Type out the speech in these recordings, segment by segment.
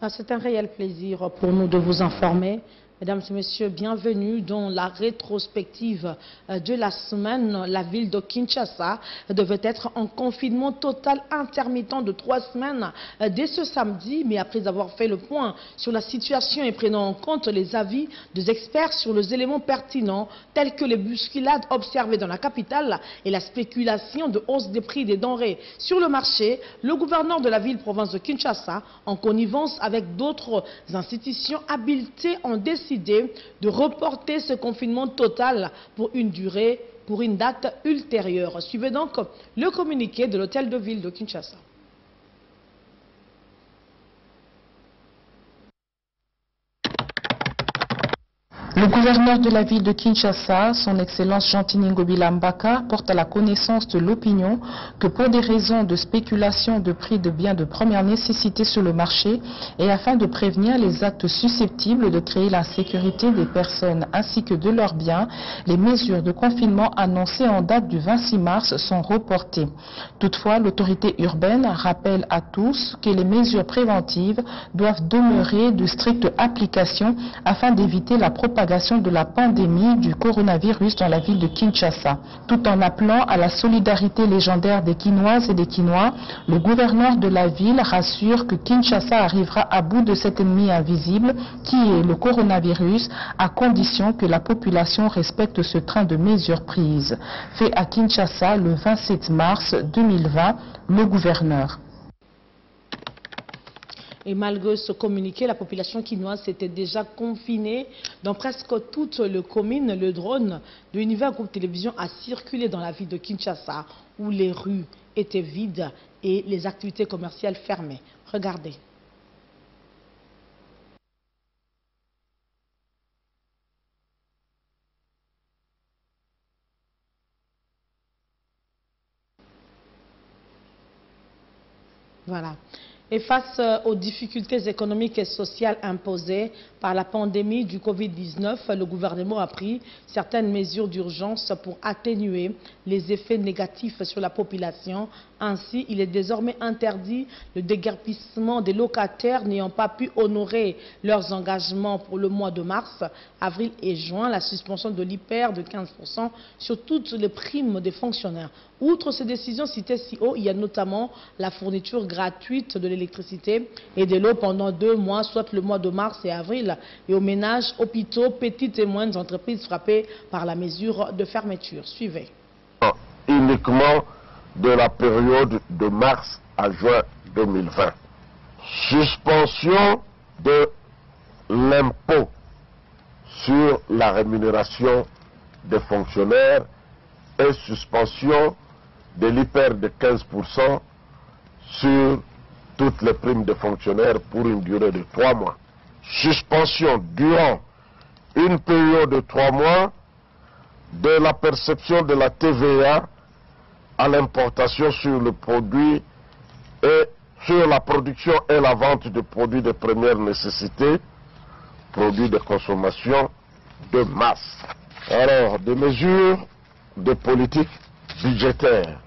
C'est un réel plaisir pour nous de vous informer. Mesdames et messieurs, bienvenue dans la rétrospective de la semaine. La ville de Kinshasa devait être en confinement total intermittent de 3 semaines dès ce samedi. Mais après avoir fait le point sur la situation et prenant en compte les avis des experts sur les éléments pertinents tels que les bousculades observées dans la capitale et la spéculation de hausse des prix des denrées sur le marché, le gouverneur de la ville-province de Kinshasa, en connivence avec d'autres institutions habilitées, ont décidé de reporter ce confinement total pour une date ultérieure. Suivez donc le communiqué de l'hôtel de ville de Kinshasa. Le gouverneur de la ville de Kinshasa, son Excellence Jean-Tini Ngobila Mbaka, porte à la connaissance de l'opinion que pour des raisons de spéculation de prix de biens de première nécessité sur le marché et afin de prévenir les actes susceptibles de créer l'insécurité des personnes ainsi que de leurs biens, les mesures de confinement annoncées en date du 26 mars sont reportées. Toutefois, l'autorité urbaine rappelle à tous que les mesures préventives doivent demeurer de stricte application afin d'éviter la propagation de la pandémie du coronavirus dans la ville de Kinshasa. Tout en appelant à la solidarité légendaire des Kinoises et des Kinois, le gouverneur de la ville rassure que Kinshasa arrivera à bout de cet ennemi invisible qui est le coronavirus, à condition que la population respecte ce train de mesures prises. Fait à Kinshasa le 27 mars 2020, le gouverneur. Et malgré ce communiqué, la population quinoise s'était déjà confinée dans presque toutes les communes. Le drone de l'univers groupe télévision a circulé dans la ville de Kinshasa où les rues étaient vides et les activités commerciales fermées. Regardez. Voilà. Et face aux difficultés économiques et sociales imposées par la pandémie du Covid-19, le gouvernement a pris certaines mesures d'urgence pour atténuer les effets négatifs sur la population. Ainsi, il est désormais interdit le déguerpissement des locataires n'ayant pas pu honorer leurs engagements pour le mois de mars, avril et juin, la suspension de l'IPER de 15% sur toutes les primes des fonctionnaires. Outre ces décisions citées si haut, il y a notamment la fourniture gratuite de l'électricité et de l'eau pendant 2 mois, soit le mois de mars et avril, et aux ménages, hôpitaux, petites et moyennes entreprises frappées par la mesure de fermeture. Suivez. Uniquement de la période de mars à juin 2020. Suspension de l'impôt sur la rémunération des fonctionnaires et suspension de l'IPER de 15% sur toutes les primes de fonctionnaires pour une durée de 3 mois. Suspension durant une période de 3 mois de la perception de la TVA à l'importation sur le produit et sur la production et la vente de produits de première nécessité, produits de consommation de masse. Alors, des mesures de politique budgétaire.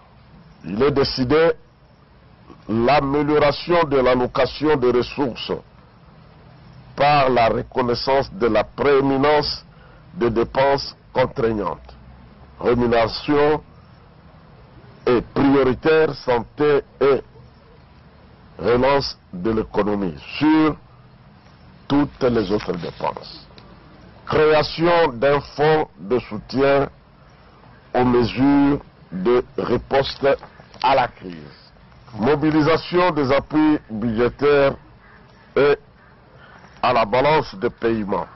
Il est décidé l'amélioration de l'allocation des ressources par la reconnaissance de la prééminence des dépenses contraignantes. Rémunération et prioritaire santé et relance de l'économie sur toutes les autres dépenses. Création d'un fonds de soutien aux mesures de riposte à la crise. Mobilisation des appuis budgétaires et à la balance de paiement,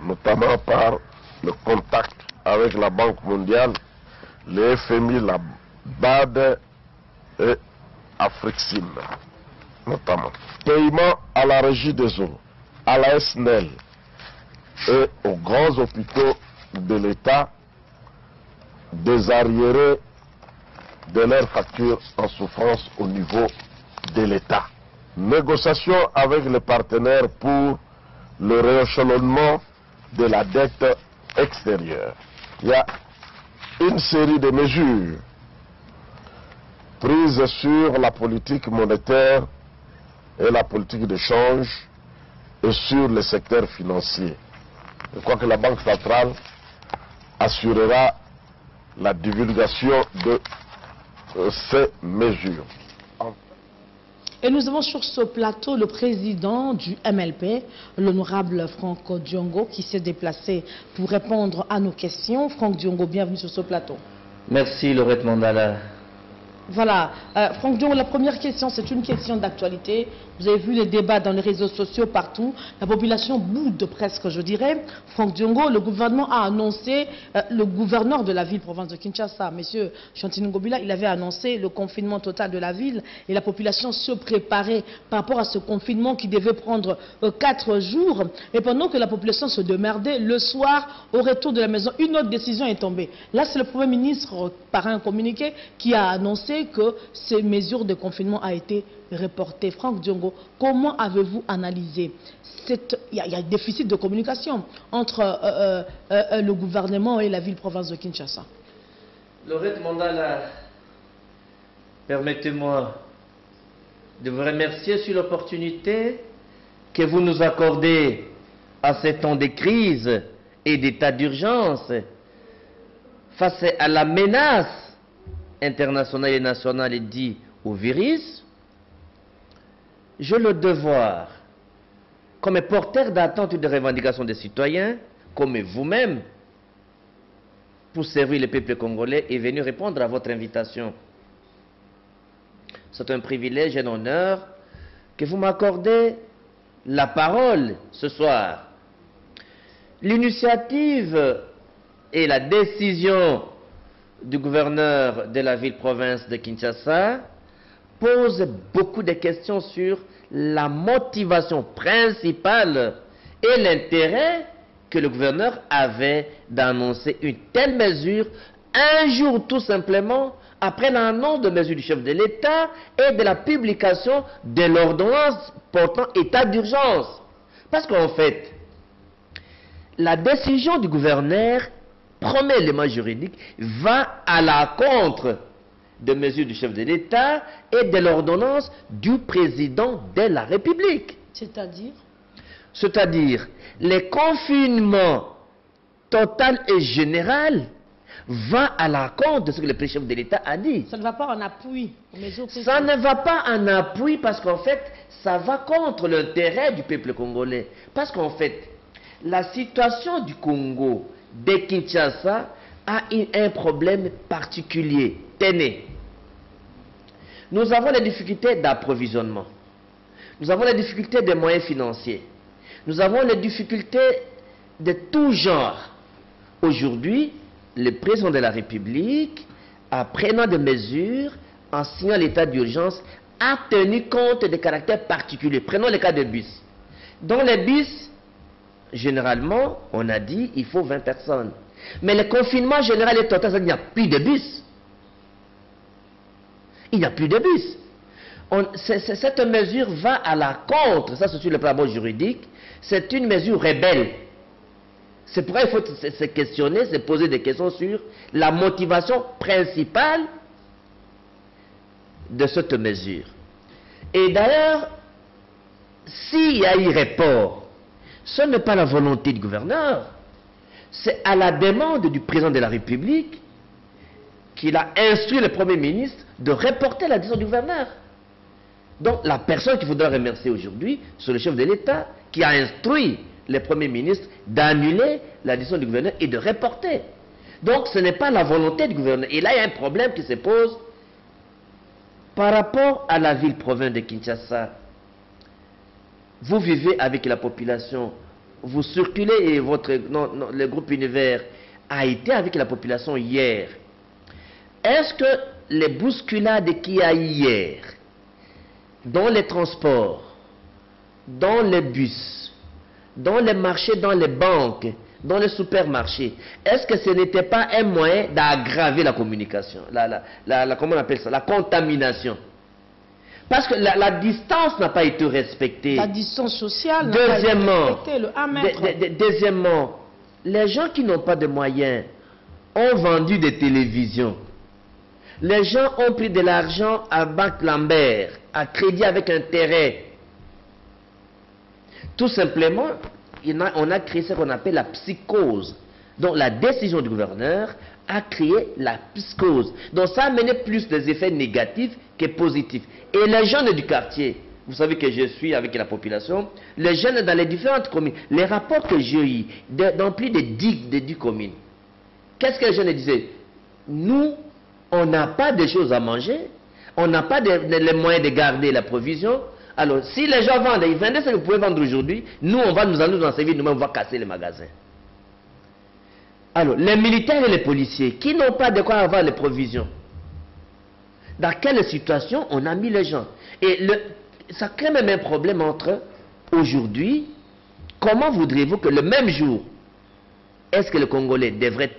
notamment par le contact avec la Banque mondiale, le FMI, la BAD et Afrixim, notamment. Paiement à la régie des eaux, à la SNEL et aux grands hôpitaux de l'État, des arriérés de leurs factures en souffrance au niveau de l'État. Négociation avec les partenaires pour le rééchelonnement de la dette extérieure. Il y a une série de mesures prises sur la politique monétaire et la politique d'échange et sur le secteur financier. Je crois que la Banque centrale assurera la divulgation de ces mesures. Et nous avons sur ce plateau le président du MLP, l'honorable Franck Diongo, qui s'est déplacé pour répondre à nos questions. Franck Diongo, bienvenue sur ce plateau. Merci Laurette Mandala. Voilà, Franck Diongo, la première question, c'est une question d'actualité. Vous avez vu les débats dans les réseaux sociaux partout. La population boude presque, je dirais. Franck Diongo, le gouvernement a annoncé, le gouverneur de la ville-province de Kinshasa, M. Chantining Ngobila, il avait annoncé le confinement total de la ville et la population se préparait par rapport à ce confinement qui devait prendre 4 jours. Et pendant que la population se démerdait, le soir, au retour de la maison, une autre décision est tombée. Là, c'est le Premier ministre, par un communiqué, qui a annoncé que ces mesures de confinement ont été reportées. Franck Diongo, comment avez-vous analysé il y a un déficit de communication entre le gouvernement et la ville-province de Kinshasa? Laurette Mandala, permettez-moi de vous remercier sur l'opportunité que vous nous accordez à ces temps de crise et d'état d'urgence face à la menace internationale et nationale due au virus. J'ai le devoir, comme porteur d'attente et de revendications des citoyens, comme vous-même, pour servir le peuple congolais et venir répondre à votre invitation. C'est un privilège et un honneur que vous m'accordez la parole ce soir. L'initiative et la décision du gouverneur de la ville-province de Kinshasa pose beaucoup de questions sur la motivation principale et l'intérêt que le gouverneur avait d'annoncer une telle mesure un jour tout simplement après l'annonce de mesures du chef de l'État et de la publication de l'ordonnance portant état d'urgence. Parce qu'en fait, la décision du gouverneur, premier élément juridique, va à la contre de mesures du chef de l'État et de l'ordonnance du président de la République. C'est-à-dire? C'est-à-dire, le confinement total et général va à la contre de ce que le chef de l'État a dit. Ça ne va pas en appui aux mesures prises. Ça ne va pas en appui parce qu'en fait, ça va contre l'intérêt du peuple congolais. Parce qu'en fait, la situation du Congo, de Kinshasa, a un problème particulier. Tenez, nous avons les difficultés d'approvisionnement. Nous avons les difficultés des moyens financiers. Nous avons les difficultés de tout genre. Aujourd'hui, le président de la République, en prenant des mesures, en signant l'état d'urgence, a tenu compte des caractères particuliers. Prenons le cas des bus. Dans les bus, généralement, on a dit il faut 20 personnes. Mais le confinement général est total, il n'y a plus de bus. Il n'y a plus de bus. Cette mesure va à la contre, ça c'est sur le plan juridique, c'est une mesure rebelle. C'est pourquoi il faut se questionner, se poser des questions sur la motivation principale de cette mesure. Et d'ailleurs, s'il y a eu report, ce n'est pas la volonté du gouverneur, c'est à la demande du président de la République qu'il a instruit le Premier ministre de reporter la décision du gouverneur. Donc la personne qu'il faudra remercier aujourd'hui, c'est le chef de l'État qui a instruit le Premier ministre d'annuler la décision du gouverneur et de reporter. Donc ce n'est pas la volonté du gouverneur. Et là, il y a un problème qui se pose par rapport à la ville-province de Kinshasa. Vous vivez avec la population, vous circulez et le groupe Univers a été avec la population hier. Est-ce que les bousculades qu'il y a hier, dans les transports, dans les bus, dans les marchés, dans les banques, dans les supermarchés, est-ce que ce n'était pas un moyen d'aggraver la communication, comment on appelle ça, la contamination? Parce que la distance n'a pas été respectée. La distance sociale n'a pas été respectée, le 1 mètre. Deuxièmement, les gens qui n'ont pas de moyens ont vendu des télévisions. Les gens ont pris de l'argent à Banque Lambert, à crédit avec intérêt. Tout simplement, on a créé ce qu'on appelle la psychose. Donc la décision du gouverneur a créé la psychose. Donc ça a amené plus des effets négatifs que positifs. Et les jeunes du quartier, vous savez que je suis avec la population, les jeunes dans les différentes communes, les rapports que j'ai eus dans plus de 10 communes, qu'est-ce que les jeunes disaient? Nous, on n'a pas de choses à manger, on n'a pas les moyens de garder la provision. Alors, si les gens vendent, ils vendent ce que vous pouvez vendre aujourd'hui, nous, on va nous en servir, nous-mêmes, on va casser les magasins. Alors, les militaires et les policiers, qui n'ont pas de quoi avoir les provisions, dans quelle situation on a mis les gens? Et ça crée même un problème entre aujourd'hui, comment voudriez-vous que le même jour, est-ce que le Congolais devrait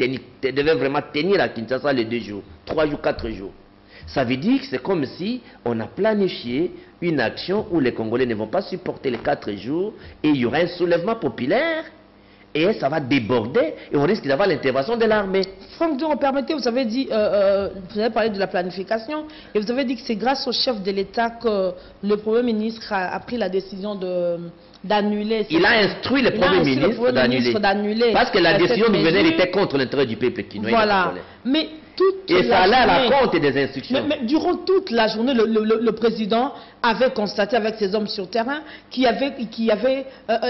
vraiment tenir à Kinshasa les 2 jours, 3 jours, 4 jours? Ça veut dire que c'est comme si on a planifié une action où les Congolais ne vont pas supporter les 4 jours et il y aura un soulèvement populaire et ça va déborder et on risque d'avoir l'intervention de l'armée. Franck Dion, permettez, vous avez dit, vous avez parlé de la planification et vous avez dit que c'est grâce au chef de l'État que le Premier ministre a pris la décision d'annuler. Il a instruit le Premier ministre d'annuler. Parce que la décision du gouverneur était contre l'intérêt du peuple kinois. Voilà. Mais et ça allait à la compte des instructions. Mais durant toute la journée, le président avait constaté avec ses hommes sur terrain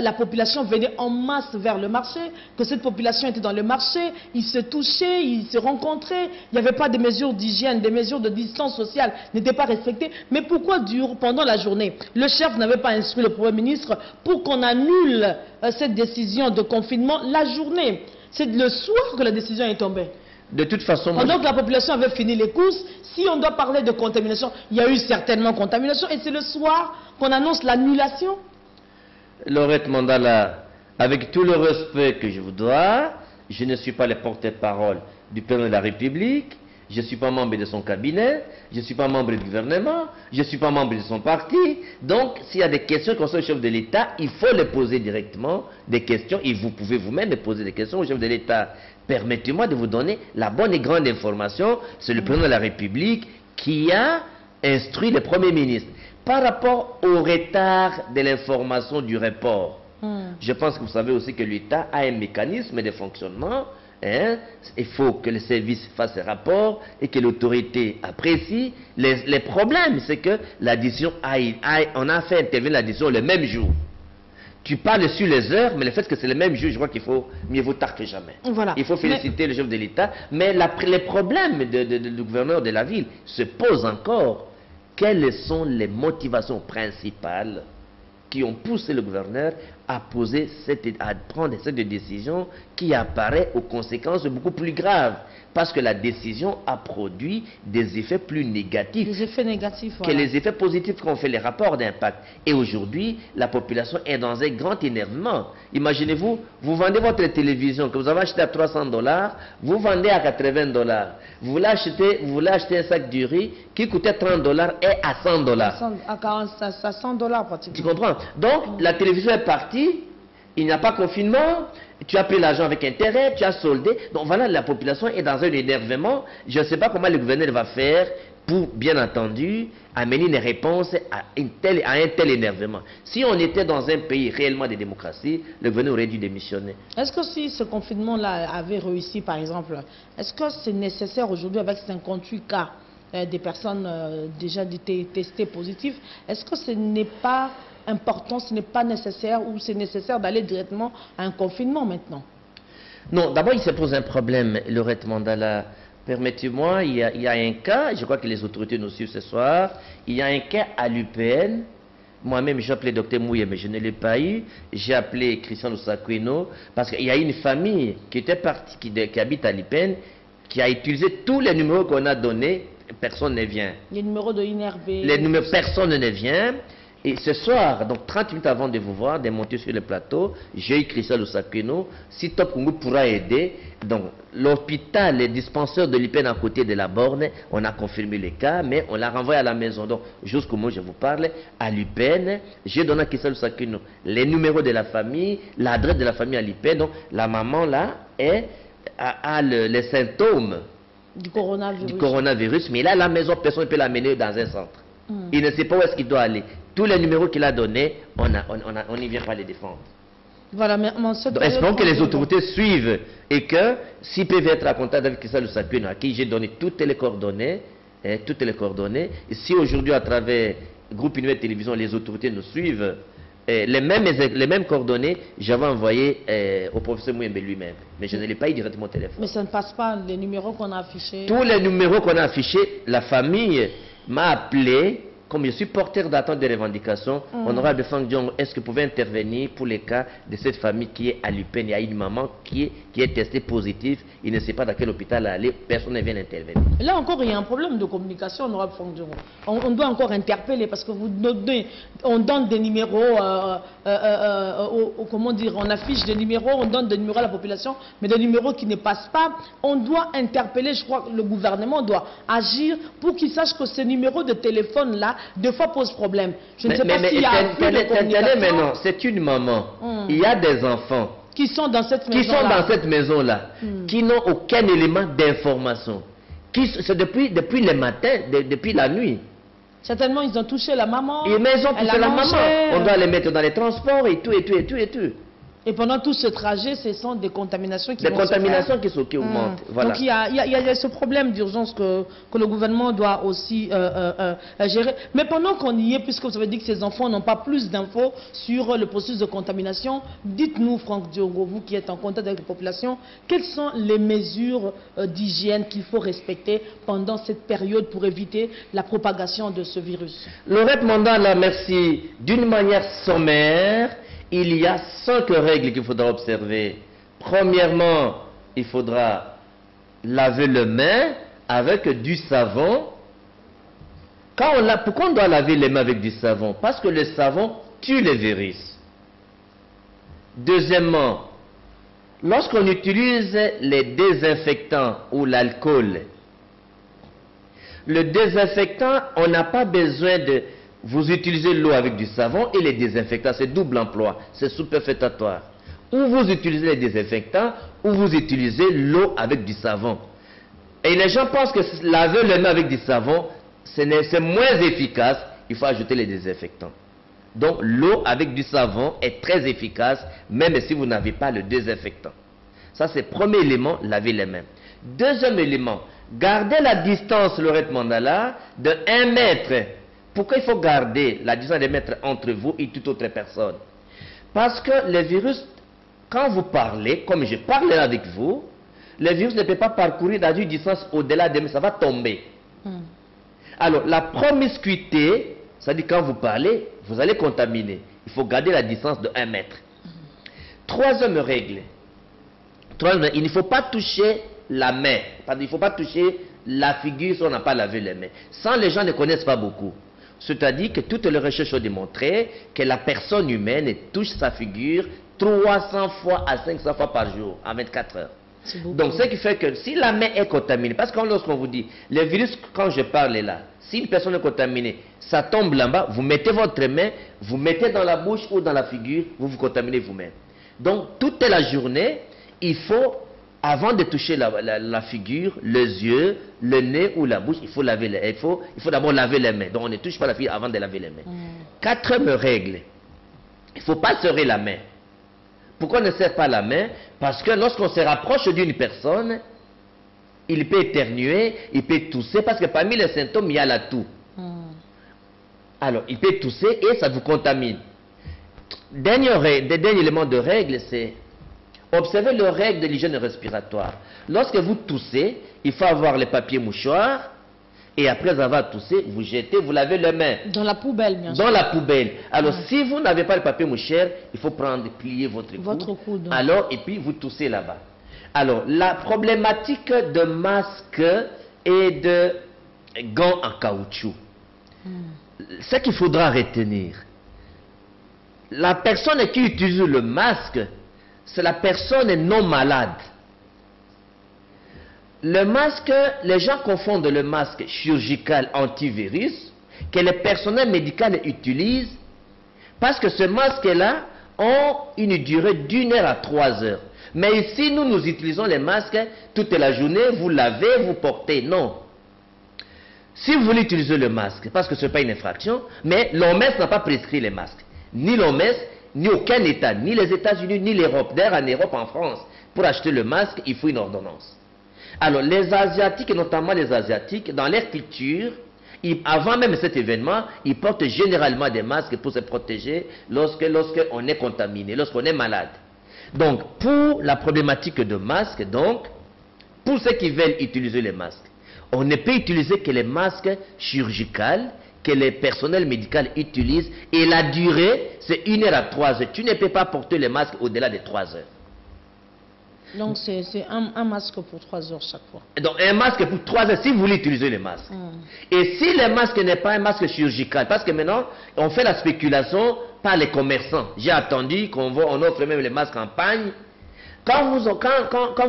la population venait en masse vers le marché, que cette population était dans le marché, ils se touchaient, ils se rencontraient, il n'y avait pas de mesures d'hygiène, des mesures de distance sociale n'étaient pas respectées. Mais pourquoi pendant la journée, le chef n'avait pas instruit le Premier ministre pour qu'on annule cette décision de confinement la journée? C'est le soir que la décision est tombée. De toute façon... Pendant que la population avait fini les courses, si on doit parler de contamination, il y a eu certainement contamination et c'est le soir qu'on annonce l'annulation. Laurette Mandala, avec tout le respect que je vous dois, je ne suis pas le porte-parole du président de la République, je ne suis pas membre de son cabinet, je ne suis pas membre du gouvernement, je ne suis pas membre de son parti. Donc, s'il y a des questions concernant le chef de l'État, il faut les poser directement, des questions, et vous pouvez vous-même poser des questions au chef de l'État. Permettez-moi de vous donner la bonne et grande information. C'est le président de la République qui a instruit le Premier ministre. Par rapport au retard de l'information du report, je pense que vous savez aussi que l'État a un mécanisme de fonctionnement. Il faut que le service fasse un rapport et que l'autorité apprécie. Les problèmes, c'est que la décision on a fait intervenir la décision le même jour. Tu parles sur les heures, mais le fait que c'est le même jour, je crois qu'il faut mieux vaut tard que jamais. Voilà. Il faut féliciter le chef de l'État, mais les problèmes du gouverneur de la ville se posent encore. Quelles sont les motivations principales qui ont poussé le gouverneur à prendre cette décision qui apparaît aux conséquences beaucoup plus graves? Parce que la décision a produit des effets plus négatifs. Des effets négatifs, que les effets positifs qu'ont fait les rapports d'impact. Et aujourd'hui, la population est dans un grand énervement. Imaginez-vous, vous vendez votre télévision que vous avez acheté à $300, vous vendez à $80. Vous voulez acheter un sac de riz qui coûtait $30 et à $100. À $100 pratiquement. Tu comprends? Donc, la télévision est partie, il n'y a pas confinement, tu as pris l'argent avec intérêt, tu as soldé. Donc voilà, la population est dans un énervement. Je ne sais pas comment le gouverneur va faire pour, bien entendu, amener une réponse à un tel énervement. Si on était dans un pays réellement de démocratie, le gouverneur aurait dû démissionner. Est-ce que si ce confinement-là avait réussi, par exemple, est-ce que c'est nécessaire aujourd'hui avec 58 cas des personnes déjà testées positives, est-ce que ce n'est pas important, ce n'est pas nécessaire ou c'est nécessaire d'aller directement à un confinement maintenant? Non, d'abord il se pose un problème, Laurette Mandala. Permettez-moi, il y a un cas, je crois que les autorités nous suivent ce soir, il y a un cas à l'UPN. Moi-même, j'ai appelé Dr Mouye, mais je ne l'ai pas eu. J'ai appelé Christian Lusakweno, parce qu'il y a une famille qui était partie, qui habite à l'UPN, qui a utilisé tous les numéros qu'on a donnés, personne ne vient. Les numéros de INRB. Les numéros, personne ne vient. Et ce soir, donc 30 minutes avant de vous voir, de monter sur le plateau, j'ai écrit ça au Lusakweno, si Top Congo pourra aider. Donc l'hôpital, les dispensaires de l'IPN à côté de la borne, on a confirmé le cas, mais on l'a renvoyé à la maison. Donc jusqu'au moment où je vous parle, à l'IPN, j'ai donné à Christian Lusakweno les numéros de la famille, l'adresse de la famille à l'IPN. Donc la maman là a les symptômes du coronavirus, mais là à la maison, personne ne peut l'amener dans un centre. Il ne sait pas où est-ce qu'il doit aller. tous les numéros qu'il a donnés, on n'y vient pas les défendre. Voilà, mais espérons que les autorités suivent et que s'ils peuvent être à contact avec Issa Lusapien, à qui j'ai donné toutes les coordonnées, et si aujourd'hui à travers Groupe Univers Télévision, les autorités nous suivent, les mêmes coordonnées, j'avais envoyé au professeur Mouyembe lui-même. Mais je ne l'ai pas eu directement au téléphone. Mais ça ne passe pas, les numéros qu'on a affichés. Tous les numéros qu'on a affichés, la famille m'a appelé, comme je suis porteur d'attente des revendications, honorable Franck Diongo, est-ce que vous pouvez intervenir pour les cas de cette famille qui est à l'UPEN? Il y a une maman qui est testée positive, il ne sait pas dans quel hôpital aller, personne ne vient intervenir. Là encore, il y a un problème de communication, honorable Franck Diongo. On doit encore interpeller parce que on donne des numéros, comment dire, on affiche des numéros, on donne des numéros à la population, mais des numéros qui ne passent pas. On doit interpeller, je crois que le gouvernement doit agir pour qu'il sache que ces numéros de téléphone-là, deux fois pose problème. Je ne sais pas s'il y a un flux de communication. Mais non, c'est une maman. Il y a des enfants qui sont dans cette maison-là, qui n'ont aucun élément d'information. C'est depuis le matin, depuis la nuit. Certainement, ils ont touché la maman. Mais ils ont touché la maman. On doit les mettre dans les transports et tout. Et pendant tout ce trajet, ce sont des contaminations qui augmentent. Voilà. Donc il y a ce problème d'urgence que le gouvernement doit aussi gérer. Mais pendant qu'on y est, puisque vous avez dit que ces enfants n'ont pas plus d'infos sur le processus de contamination, dites-nous, Franck Diongo, vous qui êtes en contact avec la population, quelles sont les mesures d'hygiène qu'il faut respecter pendant cette période pour éviter la propagation de ce virus? Laurette Mandala, merci. D'une manière sommaire, il y a 5 règles qu'il faudra observer. Premièrement, il faudra laver les mains avec du savon. Pourquoi on doit laver les mains avec du savon? Parce que le savon tue les virus. Deuxièmement, lorsqu'on utilise les désinfectants ou l'alcool, le désinfectant, on n'a pas besoin de... Vous utilisez l'eau avec du savon et les désinfectants, c'est double emploi, c'est superfétatoire. Ou vous utilisez les désinfectants, ou vous utilisez l'eau avec du savon. Et les gens pensent que laver les mains avec du savon, c'est moins efficace, il faut ajouter les désinfectants. Donc l'eau avec du savon est très efficace, même si vous n'avez pas le désinfectant. Ça c'est le premier élément, laver les mains. Deuxième élément, gardez la distance, Laurette Mandala, de 1 mètre. Pourquoi il faut garder la distance de mètres entre vous et toute autre personne? Parce que les virus, quand vous parlez, comme je parle là avec vous, le virus ne peut pas parcourir dans une distance au-delà de mètres, ça va tomber. Alors, la promiscuité, c'est-à-dire quand vous parlez, vous allez contaminer. Il faut garder la distance de 1 mètre. Troisième règle, il ne faut pas toucher la main. Il ne faut pas toucher la figure si on n'a pas lavé les mains. Ça, les gens ne connaissent pas beaucoup. C'est-à-dire que toutes les recherches ont démontré que la personne humaine touche sa figure 300 fois à 500 fois par jour, en 24 heures. Donc, ce qui fait que si la main est contaminée, parce que lorsqu'on vous dit, les virus, quand je parle là, si une personne est contaminée, ça tombe là-bas, vous mettez votre main, vous mettez dans la bouche ou dans la figure, vous vous contaminez vous-même. Donc, toute la journée, il faut... Avant de toucher la figure, les yeux, le nez ou la bouche, il faut laver il faut d'abord laver les mains. Donc on ne touche pas la figure avant de laver les mains. Quatrième règle, il ne faut pas serrer la main. Pourquoi on ne serre pas la main? Parce que lorsqu'on se rapproche d'une personne, il peut éternuer, il peut tousser, parce que parmi les symptômes, il y a la toux. Alors, il peut tousser et ça vous contamine. Dernier élément de règle, c'est observez les règles de l'hygiène respiratoire. Lorsque vous toussez, il faut avoir les papiers mouchoirs et après avoir toussé, vous jetez, vous lavez les mains. Dans la poubelle, bien sûr. Dans la poubelle. Alors, si vous n'avez pas le papier mouchoir, il faut plier votre coude. Alors, et puis vous toussez là-bas. Alors, la problématique de masque et de gants en caoutchouc. Ce qu'il faudra retenir, la personne qui utilise le masque, c'est la personne non malade. Le masque, les gens confondent le masque chirurgical antivirus que le personnel médical utilise parce que ce masque-là a une durée d'1 heure à 3 heures. Mais ici, nous utilisons les masques toute la journée, vous lavez, vous portez. Non. Si vous voulez utiliser le masque, parce que ce n'est pas une infraction, mais l'OMS n'a pas prescrit les masques. Ni l'OMS, ni aucun État, ni les États-Unis, ni l'Europe. D'ailleurs, en Europe, en France, pour acheter le masque, il faut une ordonnance. Alors, les Asiatiques, et notamment les Asiatiques, dans leur culture, avant même cet événement, ils portent généralement des masques pour se protéger lorsqu'on est contaminé, lorsqu'on est malade. Donc, pour la problématique de masques, donc, pour ceux qui veulent utiliser les masques, on ne peut utiliser que les masques chirurgicaux que les personnels médicaux utilisent, et la durée, c'est 1 heure à 3 heures. Tu ne peux pas porter les masques au-delà de 3 heures. Donc c'est un masque pour 3 heures chaque fois. Donc un masque pour 3 heures si vous voulez utiliser les masques. Et si le masque n'est pas un masque chirurgical, parce que maintenant on fait la spéculation par les commerçants. J'ai attendu qu'on offre même les masques en pagne. Quand vous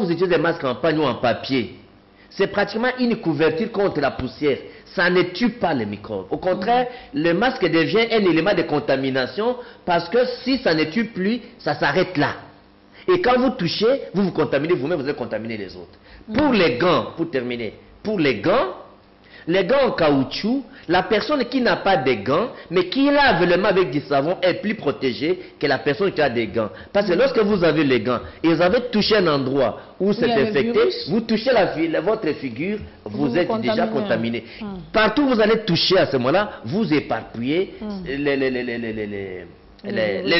utilisez des masques en pagne ou en papier, c'est pratiquement une couverture contre la poussière. Ça ne tue pas les microbes. Au contraire, le masque devient un élément de contamination parce que si ça ne tue plus, ça s'arrête là. Et quand vous touchez, vous vous contaminez vous-même, vous allez contaminer les autres. Pour les gants, pour terminer, pour les gants en caoutchouc, la personne qui n'a pas de gants, mais qui lave les mains avec du savon, est plus protégée que la personne qui a des gants. Parce que lorsque vous avez les gants, et vous avez touché un endroit où c'est infecté, vous touchez votre figure, vous êtes déjà contaminé. Partout où vous allez toucher à ce moment-là, vous éparpillez les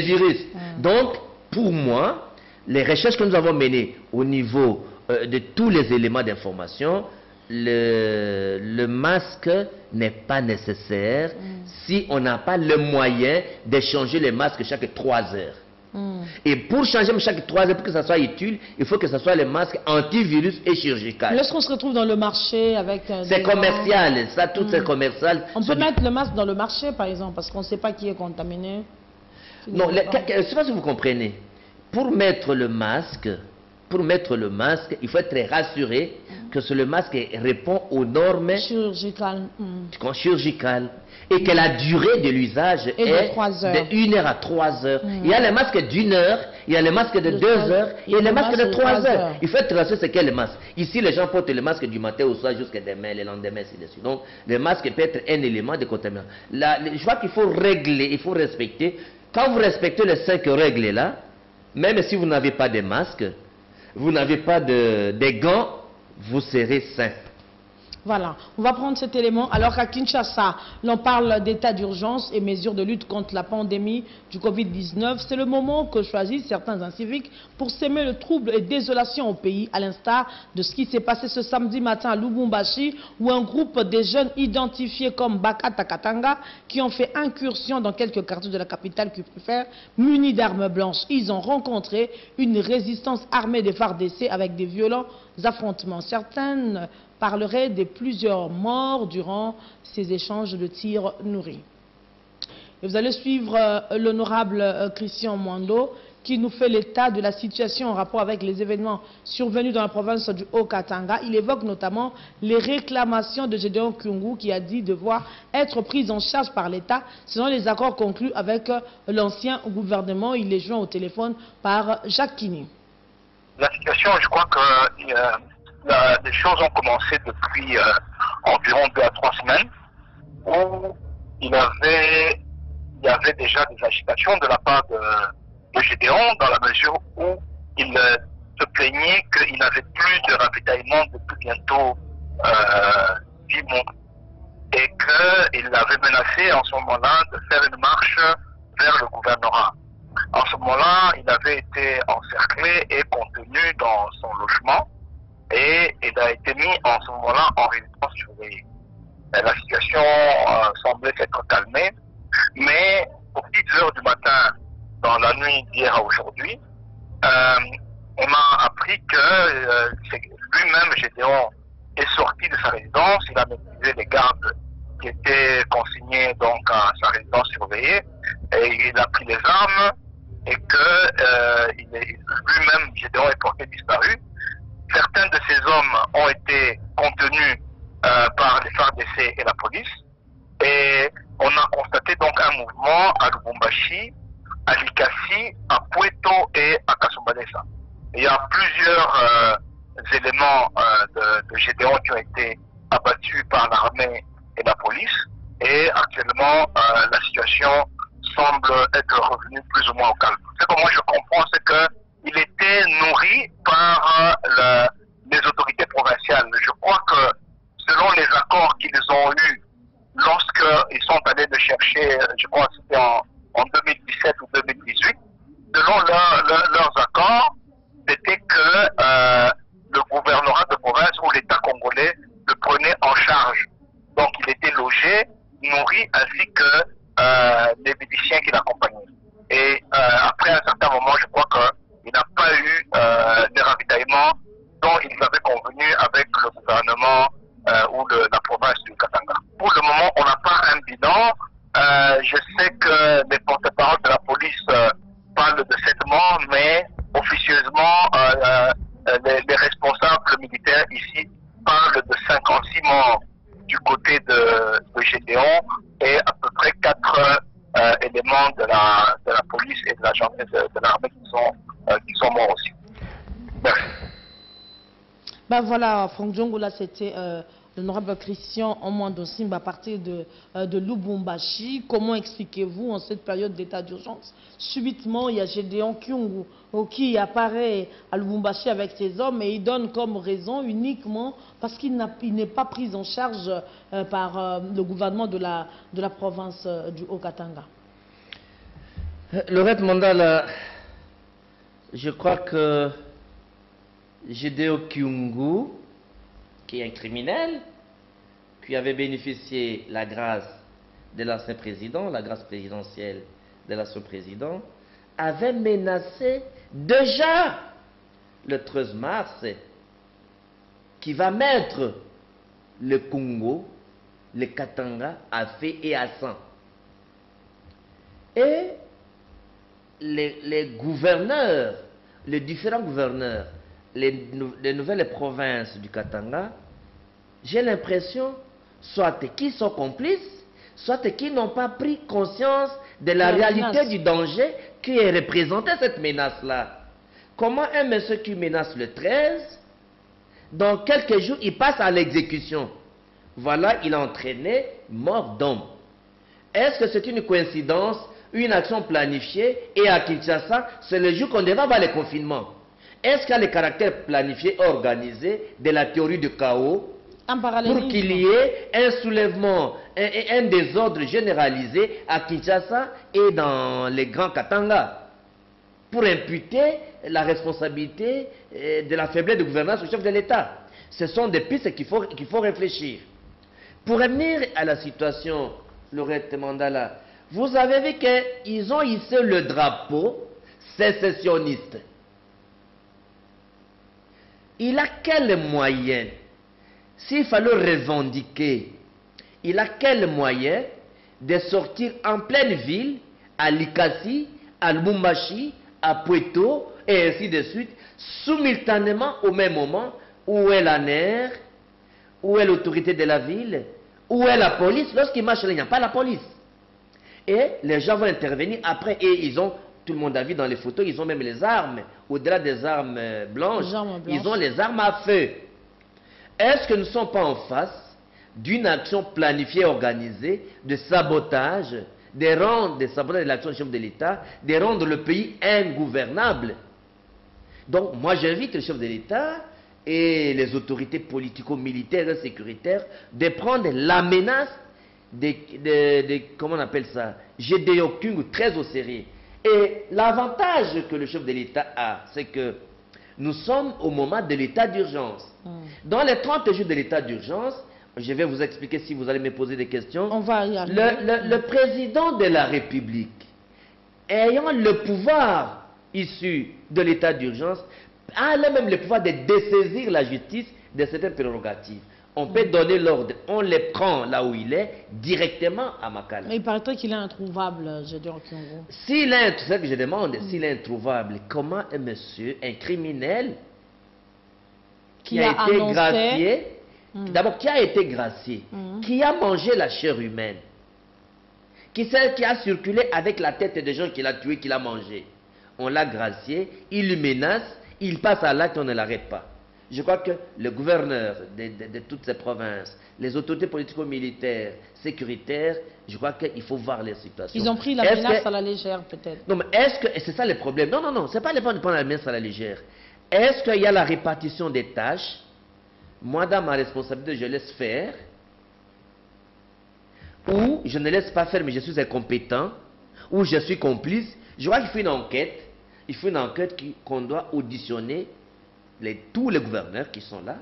virus. Donc, pour moi, les recherches que nous avons menées au niveau de tous les éléments d'information, le masque n'est pas nécessaire si on n'a pas le moyen de changer les masques chaque 3 heures. Et pour changer chaque 3 heures, pour que ça soit utile, il faut que ce soit les masques antivirus et chirurgical. Lorsqu'on se retrouve dans le marché avec... c'est commercial, ça tout c'est commercial. On peut mettre le masque dans le marché par exemple, parce qu'on ne sait pas qui est contaminé. Non, je ne sais pas si vous comprenez. Pour mettre le masque, il faut être rassuré que le masque répond aux normes chirurgicales. Et que la durée de l'usage est de 1 heure à 3 heures. Il y a les masques d'1 heure, il y a les masques de 2 heures, et les masques de 3 heures. Il faut être rassuré, c'est quel masque. Ici, les gens portent le masque du matin au soir jusqu'à demain, le lendemain, ainsi de suite. Donc, le masque peut être un élément de contamination. Je crois qu'il faut régler, il faut respecter. Quand vous respectez les 5 règles là, même si vous n'avez pas de masque, vous n'avez pas de gants, vous serez sain. Voilà, on va prendre cet élément. Alors qu'à Kinshasa, l'on parle d'état d'urgence et mesures de lutte contre la pandémie du Covid-19. C'est le moment que choisissent certains inciviques pour s'aimer le trouble et désolation au pays, à l'instar de ce qui s'est passé ce samedi matin à Lubumbashi, où un groupe de jeunes identifiés comme Bakata Katanga, qui ont fait incursion dans quelques quartiers de la capitale QPR, munis d'armes blanches. Ils ont rencontré une résistance armée des FARDC avec des violents affrontements. Certaines parlerait de plusieurs morts durant ces échanges de tirs nourris. Et vous allez suivre l'honorable Christian Mwando qui nous fait l'état de la situation en rapport avec les événements survenus dans la province du Haut-Katanga. Il évoque notamment les réclamations de Gédéon Kyungu qui a dit devoir être prise en charge par l'État selon les accords conclus avec l'ancien gouvernement. Il est joint au téléphone par Jacques Kini. La situation, je crois que les choses ont commencé depuis environ 2 à 3 semaines où il y avait déjà des agitations de la part de Gédéon dans la mesure où il se plaignait qu'il n'avait plus de ravitaillement depuis bientôt 10 mois et qu'il avait menacé en ce moment-là de faire une marche vers le gouvernorat. En ce moment-là, il avait été encerclé et contenu dans son logement et il a été mis en ce moment-là en résidence surveillée. La situation semblait s'être calmée, mais aux petites heures du matin, dans la nuit d'hier à aujourd'hui, on a appris que lui-même, Gédéon, est sorti de sa résidence. Il a maîtrisé les gardes qui étaient consignés donc à sa résidence surveillée et il a pris les armes et que lui-même, Gédéon, est porté disparu. Certains de ces hommes ont été contenus par les FARDC et la police. Et on a constaté donc un mouvement à Lubumbashi, à Likasi, à Pueto et à Kasumbalesa. Il y a plusieurs éléments de Gédéon qui ont été abattus par l'armée et la police. Et actuellement, la situation semble être revenue plus ou moins au calme. Ce que moi je comprends, c'est qu'il était nourri par les autorités provinciales. Je crois que selon les accords qu'ils ont eus lorsqu'ils sont allés le chercher, je crois que c'était en 2017 ou 2018, selon leurs accords, c'était que le gouvernorat de province ou l'État congolais le prenait en charge. Donc il était logé, nourri, ainsi que les musiciens qui l'accompagnaient. Et après un certain moment, je crois qu'il n'a pas eu les ravitaillements dont ils avaient convenu avec le gouvernement ou la province du Katanga. Pour le moment, on n'a pas un bilan. Je sais que les porte-paroles de la police parlent de 7 morts, mais officieusement, les responsables militaires ici parlent de 56 morts du côté de Gédéon et à peu près 4 éléments de la police et de l'armée qui sont morts aussi. Merci. Ben voilà, Franck Djongola, c'était l'honorable Christian Omwando Simba à partir de Lubumbashi. Comment expliquez-vous en cette période d'état d'urgence? Subitement, il y a Gédéon Kyungu qui apparaît à Lubumbashi avec ses hommes et il donne comme raison uniquement parce qu'il n'est pas pris en charge par le gouvernement de la province du Haut-Katanga. Laurette Mandala, je crois que Gédéon Kyungu, qui est un criminel, qui avait bénéficié la grâce de l'ancien président, la grâce présidentielle de l'ancien président, avait menacé déjà le 13 mars qui va mettre le Congo, le Katanga à feu et à sang. Et les gouverneurs, les différents gouverneurs, les nouvelles provinces du Katanga, j'ai l'impression soit qu'ils sont complices, soit qu'ils n'ont pas pris conscience de la réalité du danger qui est représenté cette menace-là. Comment un monsieur qui menace le 13, dans quelques jours, il passe à l'exécution? Voilà, il a entraîné mort d'homme. Est-ce que c'est une coïncidence, une action planifiée? Et à Kinshasa, c'est le jour qu'on devait avoir le confinement. Est-ce qu'il y a le caractère planifié, organisé de la théorie du chaos pour qu'il y ait un soulèvement, un désordre généralisé à Kinshasa et dans les grands Katanga pour imputer la responsabilité de la faiblesse de gouvernance au chef de l'État? Ce sont des pistes qu'il faut réfléchir. Pour revenir à la situation, Laurette Mandala, vous avez vu qu'ils ont hissé le drapeau sécessionniste. Il a quel moyen, s'il fallait revendiquer, il a quel moyen de sortir en pleine ville, à Likasi, à Lubumbashi, à Puerto, et ainsi de suite, simultanément au même moment, où est la NER, où est l'autorité de la ville, où est la police? Lorsqu'il marche là, il n'y a pas la police. Et les gens vont intervenir après, et ils ont, tout le monde a vu dans les photos, ils ont même les armes. Au-delà des armes blanches, ils ont les armes à feu. Est-ce que nous ne sommes pas en face d'une action planifiée, organisée, de sabotage, de sabotage de l'action du chef de l'État, de rendre le pays ingouvernable? Donc, moi, j'invite le chef de l'État et les autorités politico-militaires et sécuritaires de prendre la menace comment on appelle ça, Gédéon Kyungu très au sérieux. Et l'avantage que le chef de l'État a, c'est que nous sommes au moment de l'état d'urgence. Dans les 30 jours de l'état d'urgence, je vais vous expliquer si vous allez me poser des questions. On va y arriver. Le président de la République, ayant le pouvoir issu de l'état d'urgence, a même le pouvoir de dessaisir la justice de certaines prérogatives. On peut donner l'ordre, on les prend là où il est, directement à Makala. Mais il paraîtrait qu'il est introuvable, Gédéon Kyungu. S'il est, c'est ça que je demande, s'il est introuvable, comment un monsieur, un criminel, qui a été gracié, d'abord qui a été gracié, qui a mangé la chair humaine, qui a circulé avec la tête des gens qu'il a tués, qu'il a mangé, on l'a gracié, il lui menace, il passe à l'acte, on ne l'arrête pas. Je crois que le gouverneur de toutes ces provinces, les autorités politico-militaires, sécuritaires, je crois qu'il faut voir les situations. Ils ont pris la menace à la légère, peut-être. Non, mais est-ce que... Et c'est ça le problème. Non, non, non, c'est pas le point de prendre la menace à la légère. Est-ce qu'il y a la répartition des tâches? Moi, dans ma responsabilité, je laisse faire. Ou je ne laisse pas faire, mais je suis incompétent. Ou je suis complice. Je crois qu'il faut une enquête. Il faut une enquête qu'on doit auditionner tous les gouverneurs qui sont là,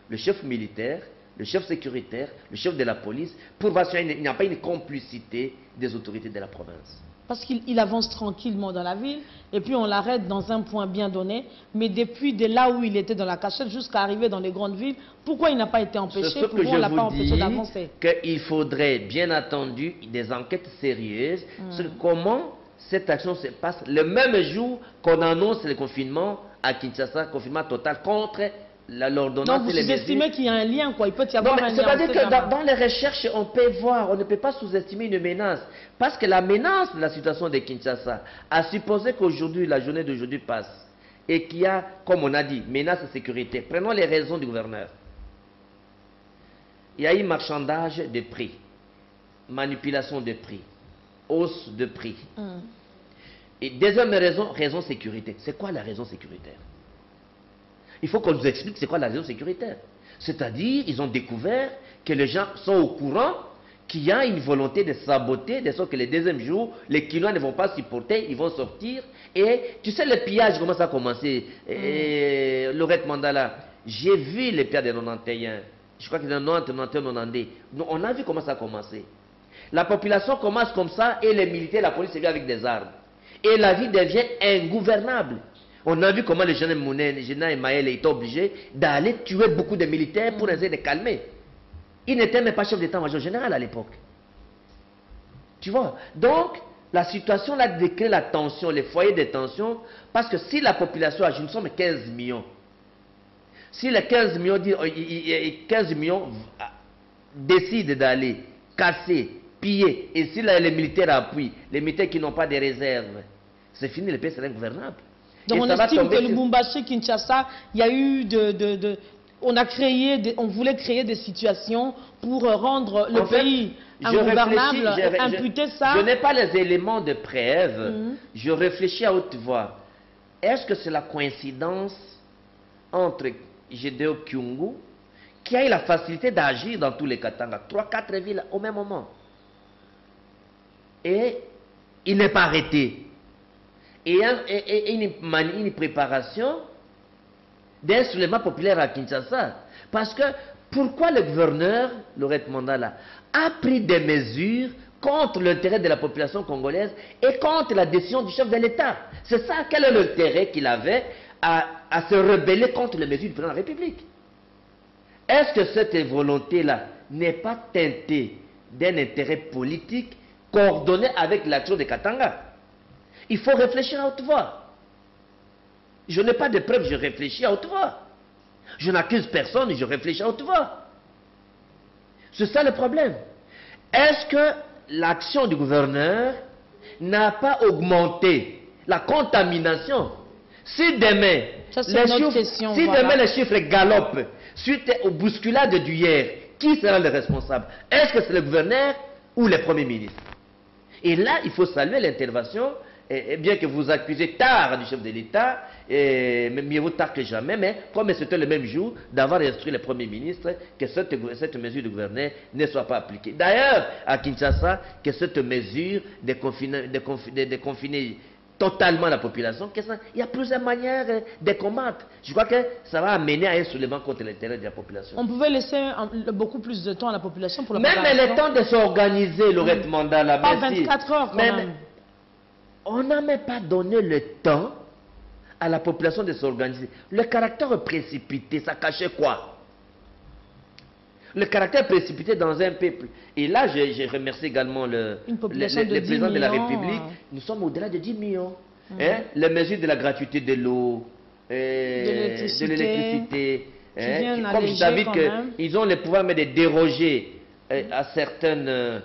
le chef militaire, le chef sécuritaire, le chef de la police, pour voir s'il n'y a pas une complicité des autorités de la province. Parce qu'il avance tranquillement dans la ville, et puis on l'arrête dans un point bien donné, mais depuis de là où il était dans la cachette jusqu'à arriver dans les grandes villes, pourquoi il n'a pas été empêché? Pourquoi on ne l'a pas empêché d'avancer? Qu'il faudrait bien entendu des enquêtes sérieuses sur comment cette action se passe le même jour qu'on annonce le confinement à Kinshasa, confinement total contre l'ordonnance. Donc vous sous-estimez qu'il y a un lien, quoi. Il peut y avoir un lien. C'est-à-dire que dans les recherches, on peut voir, on ne peut pas sous-estimer une menace. Parce que la menace de la situation de Kinshasa, à supposer qu'aujourd'hui, la journée d'aujourd'hui passe, et qu'il y a, comme on a dit, menace de sécurité. Prenons les raisons du gouverneur. Il y a eu marchandage de prix, manipulation de prix, hausse de prix. Et deuxième raison sécurité. C'est quoi la raison sécuritaire? Il faut qu'on nous explique c'est quoi la raison sécuritaire. C'est-à-dire, ils ont découvert que les gens sont au courant qu'il y a une volonté de saboter, de sorte que le deuxième jour, les Kinois ne vont pas supporter, ils vont sortir. Et tu sais, le pillage, comment ça a commencé? Laurette Mandala, j'ai vu les pillage de 91. Je crois que c'est 90, 92. On a vu comment ça a commencé. La population commence comme ça et les militaires, la police vient avec des armes. Et la vie devient ingouvernable. On a vu comment le général Mounet, le général Maël étaient obligés d'aller tuer beaucoup de militaires pour essayer de calmer. Il n'était même pas chef d'état-major général à l'époque. Tu vois? Donc, la situation là décrit la tension, les foyers de tension, parce que si la population agit, nous sommes 15 millions. Si les 15 millions décident d'aller casser, piller, et si les militaires appuient, les militaires qui n'ont pas de réserve, c'est fini, le pays sera ingouvernable. Donc on estime que Lubumbashi, Kinshasa, il y a eu on voulait créer des situations pour rendre le pays ingouvernable, imputer ça. Je n'ai pas les éléments de preuve, je réfléchis à haute voix. Est-ce que c'est la coïncidence entre Gédéo Kyungu, qui a eu la facilité d'agir dans tous les Katanga, 3-4 villes au même moment, et il n'est pas arrêté, et une préparation d'un soulèvement populaire à Kinshasa. Parce que, pourquoi le gouverneur, Laurette Mandala, a pris des mesures contre l'intérêt de la population congolaise et contre la décision du chef de l'État? C'est ça, quel est l'intérêt qu'il avait à se rebeller contre les mesures du président de la République? Est-ce que cette volonté-là n'est pas teintée d'un intérêt politique coordonné avec l'action de Katanga? Il faut réfléchir à haute voix. Je n'ai pas de preuves, je réfléchis à haute voix. Je n'accuse personne, je réfléchis à haute voix. C'est ça le problème. Est-ce que l'action du gouverneur n'a pas augmenté la contamination? Si demain, les chiffres galopent suite aux bousculades d'hier, qui sera le responsable? Est-ce que c'est le gouverneur ou le Premier ministre? Et là, il faut saluer l'intervention. Et bien que vous accusez tard du chef de l'État, mieux vaut tard que jamais, mais comme c'était le même jour, d'avoir instruit le Premier ministre que cette mesure du gouverneur ne soit pas appliquée. D'ailleurs, à Kinshasa, que cette mesure de confiner totalement la population, il y a plusieurs manières de combattre. Je crois que ça va amener à un soulèvement contre l'intérêt de la population. On pouvait laisser beaucoup plus de temps à la population pour la même le temps de s'organiser, Laurette Mandala. Pas 24 heures quand même. On n'a même pas donné le temps à la population de s'organiser. Le caractère précipité, ça cachait quoi? Le caractère précipité dans un peuple. Et là, je remercie également le président de la République. Nous sommes au-delà de 10 millions. Les mesures de la gratuité de l'eau, de l'électricité. Comme je savais qu'ils ont le pouvoir de déroger à certaines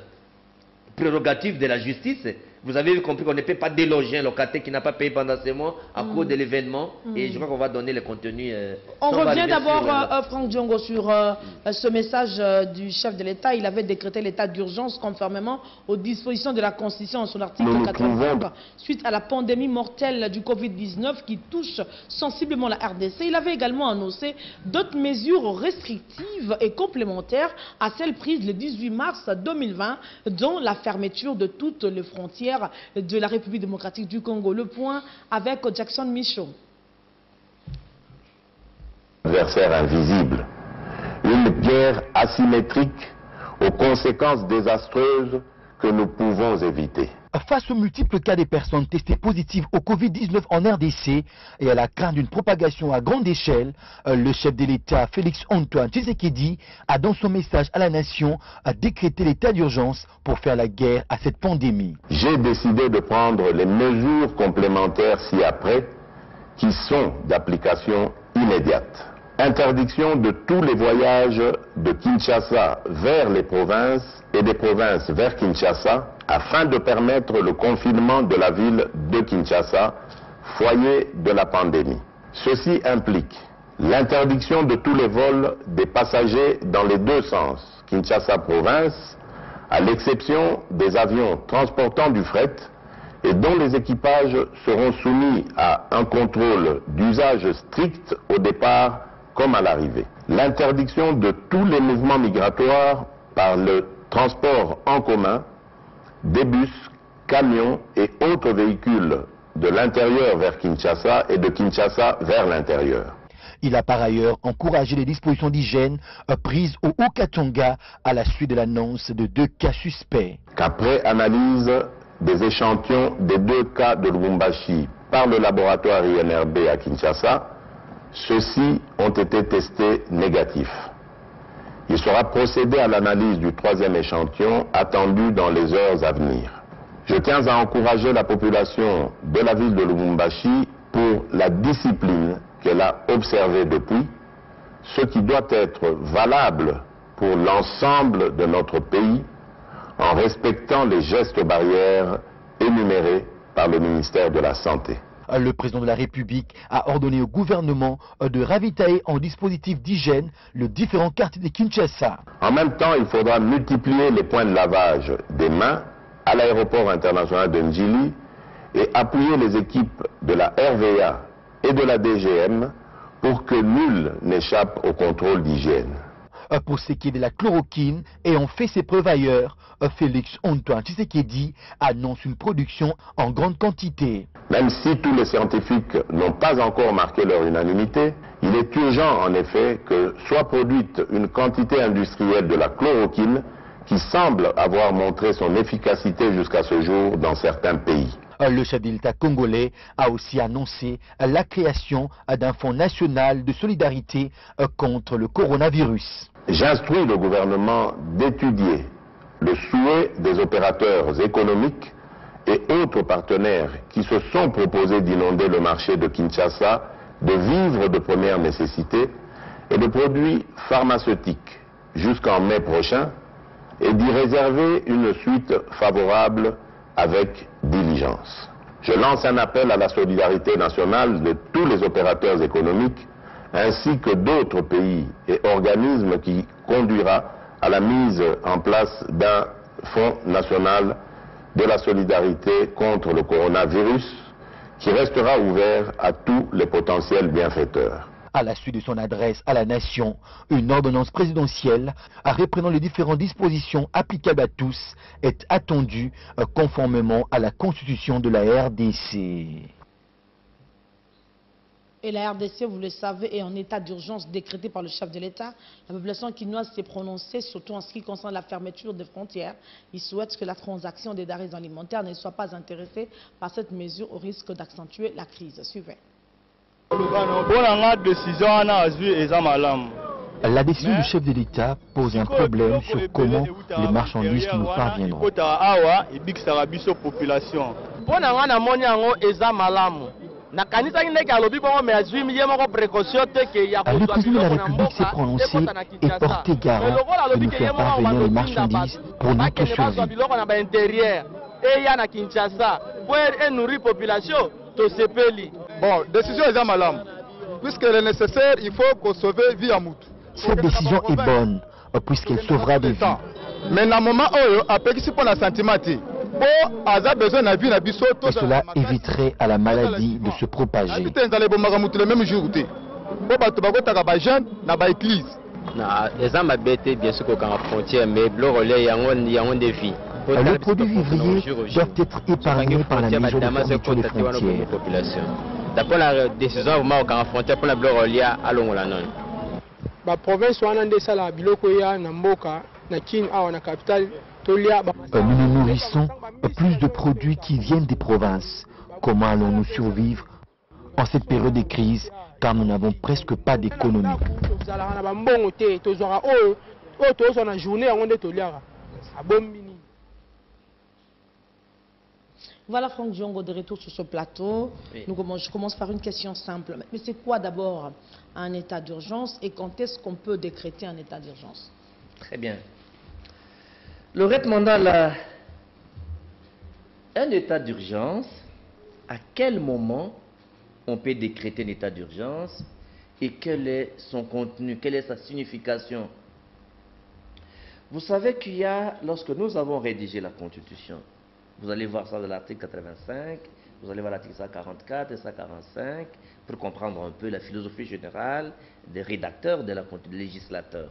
prérogatives de la justice. Vous avez compris qu'on ne peut pas déloger un locataire qui n'a pas payé pendant ces mois à cause de l'événement. Et je crois qu'on va donner le contenu. On revient d'abord, Franck Diongo, sur ce message du chef de l'État. Il avait décrété l'état d'urgence conformément aux dispositions de la Constitution en son article 85 suite à la pandémie mortelle du Covid-19 qui touche sensiblement la RDC. Il avait également annoncé d'autres mesures restrictives et complémentaires à celles prises le 18 mars 2020, dont la fermeture de toutes les frontières de la République démocratique du Congo. Le point avec Jackson Michaud. Adversaire invisible, une guerre asymétrique aux conséquences désastreuses que nous pouvons éviter. Face aux multiples cas des personnes testées positives au Covid-19 en RDC et à la crainte d'une propagation à grande échelle, le chef de l'État, Félix Antoine Tshisekedi, a dans son message à la nation décrété l'état d'urgence pour faire la guerre à cette pandémie. J'ai décidé de prendre les mesures complémentaires ci-après qui sont d'application immédiate. Interdiction de tous les voyages de Kinshasa vers les provinces et des provinces vers Kinshasa afin de permettre le confinement de la ville de Kinshasa, foyer de la pandémie. Ceci implique l'interdiction de tous les vols des passagers dans les deux sens, Kinshasa province, à l'exception des avions transportant du fret et dont les équipages seront soumis à un contrôle d'usage strict au départ comme à l'arrivée. L'interdiction de tous les mouvements migratoires par le transport en commun, des bus, camions et autres véhicules de l'intérieur vers Kinshasa et de Kinshasa vers l'intérieur. Il a par ailleurs encouragé les dispositions d'hygiène prises au Haut-Katanga à la suite de l'annonce de 2 cas suspects. Qu'après analyse des échantillons des 2 cas de Lubumbashi par le laboratoire INRB à Kinshasa, ceux-ci ont été testés négatifs. Il sera procédé à l'analyse du 3e échantillon attendu dans les heures à venir. Je tiens à encourager la population de la ville de Lubumbashi pour la discipline qu'elle a observée depuis, ce qui doit être valable pour l'ensemble de notre pays en respectant les gestes barrières énumérés par le ministère de la Santé. Le président de la République a ordonné au gouvernement de ravitailler en dispositifs d'hygiène les différents quartiers de Kinshasa. En même temps, il faudra multiplier les points de lavage des mains à l'aéroport international de Njili et appuyer les équipes de la RVA et de la DGM pour que nul n'échappe au contrôle d'hygiène. Pour ce qui est de la chloroquine, ayant fait ses preuves ailleurs, Félix Antoine Tshisekedi annonce une production en grande quantité. Même si tous les scientifiques n'ont pas encore marqué leur unanimité, il est urgent en effet que soit produite une quantité industrielle de la chloroquine qui semble avoir montré son efficacité jusqu'à ce jour dans certains pays. Le chef de l'État congolais a aussi annoncé la création d'un fonds national de solidarité contre le coronavirus. J'instruis le gouvernement d'étudier le souhait des opérateurs économiques et autres partenaires qui se sont proposés d'inonder le marché de Kinshasa de vivres de première nécessité et de produits pharmaceutiques jusqu'en mai prochain et d'y réserver une suite favorable avec diligence. Je lance un appel à la solidarité nationale de tous les opérateurs économiques ainsi que d'autres pays et organismes qui conduira à la mise en place d'un fonds national de la solidarité contre le coronavirus qui restera ouvert à tous les potentiels bienfaiteurs. À la suite de son adresse à la nation, une ordonnance présidentielle reprenant les différentes dispositions applicables à tous est attendue conformément à la constitution de la RDC. Et la RDC, vous le savez, est en état d'urgence décrété par le chef de l'État. La population quinoise s'est prononcée, surtout en ce qui concerne la fermeture des frontières. Il souhaite que la transaction des denrées alimentaires ne soit pas intéressée par cette mesure au risque d'accentuer la crise. Suivez. La décision du chef de l'État pose un problème sur comment les marchandises nous parviendront. Le président de la République s'est prononcé et porté garant de nous faire parvenir les marchandises pour notre survie. et ya na Kinshasa pour nourrir population to sepeli. Bon, décision est malam. Puisque le nécessaire, il faut qu'on sauve vie à Moutou. Cette décision est bonne puisqu'elle sauvera des vies. Mais dans le moment où après qui pour la sentimenti, a besoin de vie na biso, et cela éviterait à la maladie de se propager. Le même jour, pour bato bakotaka ba jeune na ba église. Na ezamba bête bien sûr qu'en frontière mais le relais yango de vie. Les produits vivriers doivent être épargnés par la mesure de fermeture des frontières. D'après la décision vraiment qu'en frontière pour la relais à Longola non. La province wana ndesala biloko ya na mboka na kin awa na capitale tolia. Nous nous nourrissons plus de produits qui viennent des provinces. Comment allons-nous survivre en cette période de crise car nous n'avons presque pas d'économie? Voilà Franck Diongo de retour sur ce plateau. Oui. Je commence par une question simple. Mais c'est quoi d'abord un état d'urgence et quand est-ce qu'on peut décréter un état d'urgence? Très bien. Le recommandant un état d'urgence, à quel moment on peut décréter un état d'urgence et quel est son contenu, quelle est sa signification? Vous savez qu'il y a, lorsque nous avons rédigé la Constitution, vous allez voir ça dans l'article 85, vous allez voir l'article 144 et 145 pour comprendre un peu la philosophie générale des rédacteurs de la Constitution, des législateurs.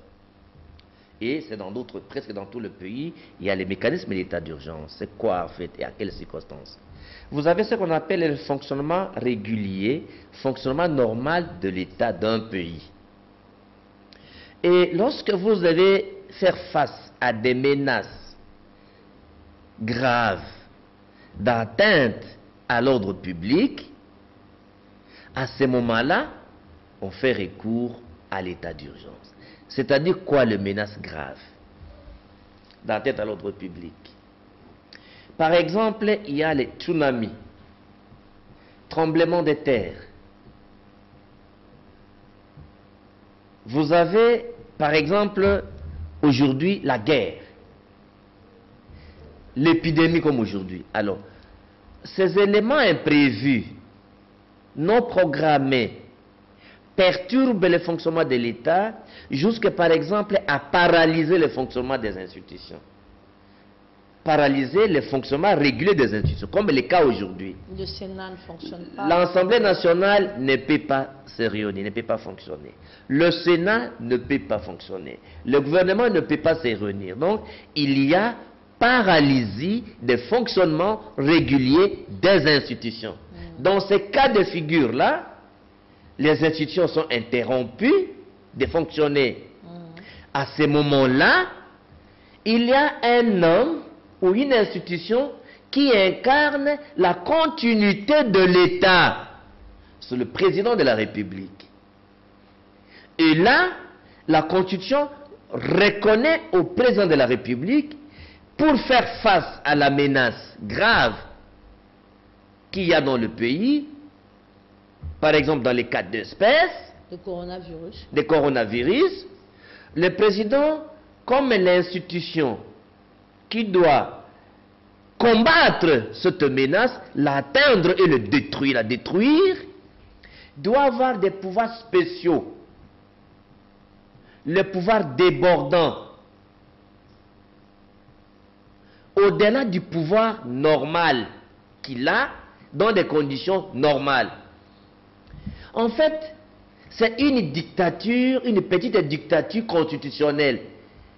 Et c'est dans d'autres, presque dans tout le pays, il y a les mécanismes d'état d'urgence. C'est quoi en fait et à quelles circonstances? Vous avez ce qu'on appelle le fonctionnement régulier, fonctionnement normal de l'état d'un pays. Et lorsque vous allez faire face à des menaces graves d'atteinte à l'ordre public, à ce moment-là, on fait recours à l'état d'urgence. C'est-à-dire quoi les menaces graves d'atteinte à l'ordre public? Par exemple, il y a les tsunamis, tremblements de terre. Vous avez, par exemple, aujourd'hui, la guerre. L'épidémie comme aujourd'hui. Alors, ces éléments imprévus, non programmés, perturbent le fonctionnement de l'État jusqu'à, par exemple, à paralyser le fonctionnement des institutions. Paralyser le fonctionnement régulier des institutions, comme le cas aujourd'hui. Le Sénat ne fonctionne pas. L'Assemblée nationale ne peut pas se réunir, ne peut pas fonctionner. Le Sénat ne peut pas fonctionner. Le gouvernement ne peut pas se réunir. Donc, il y a paralysie des fonctionnements réguliers des institutions. Dans ces cas de figure-là, les institutions sont interrompues de fonctionner. À ce moment-là, il y a un homme ou une institution qui incarne la continuité de l'État. C'est le président de la République. Et là, la Constitution reconnaît au président de la République, pour faire face à la menace grave qu'il y a dans le pays, par exemple dans les cas d'espèces, des coronavirus, le président, comme l'institution qui doit combattre cette menace, l'atteindre et le détruire, la détruire, doit avoir des pouvoirs spéciaux, le pouvoir débordant, au-delà du pouvoir normal qu'il a dans des conditions normales. En fait, c'est une dictature, une petite dictature constitutionnelle,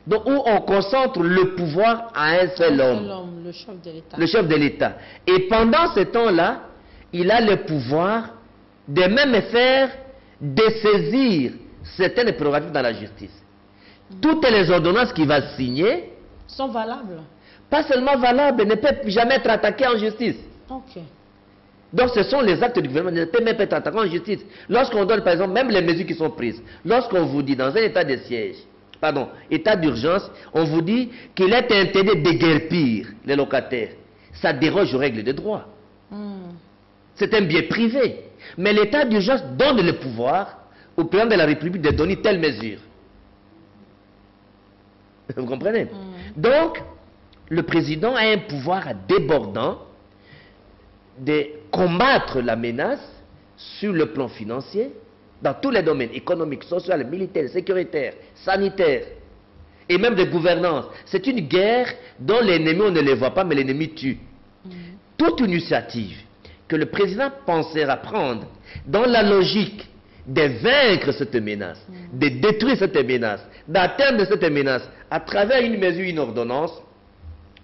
donc où on concentre le pouvoir à un seul homme, le chef de l'État. Le chef de l'État. Et pendant ce temps-là, il a le pouvoir de même faire dessaisir certaines prérogatives dans la justice. Toutes les ordonnances qu'il va signer sont valables. Pas seulement valables, ne peuvent jamais être attaquées en justice. Ok. Donc ce sont les actes du gouvernement, ne peuvent même pas être attaqués en justice. Lorsqu'on donne par exemple, même les mesures qui sont prises, lorsqu'on vous dit dans un état de siège, pardon, état d'urgence, on vous dit qu'il est interdit de déguerpir les locataires. Ça déroge aux règles de droit. C'est un bien privé. Mais l'état d'urgence donne le pouvoir au président de la République de donner telle mesure. Vous comprenez? Donc, le président a un pouvoir débordant de combattre la menace sur le plan financier, dans tous les domaines, économiques, social, militaires, sécuritaires, sanitaires, et même de gouvernance. C'est une guerre dont l'ennemi, on ne les voit pas, mais l'ennemi tue. Toute initiative que le président pensera prendre dans la logique de vaincre cette menace, de détruire cette menace, d'atteindre cette menace à travers une mesure, une ordonnance,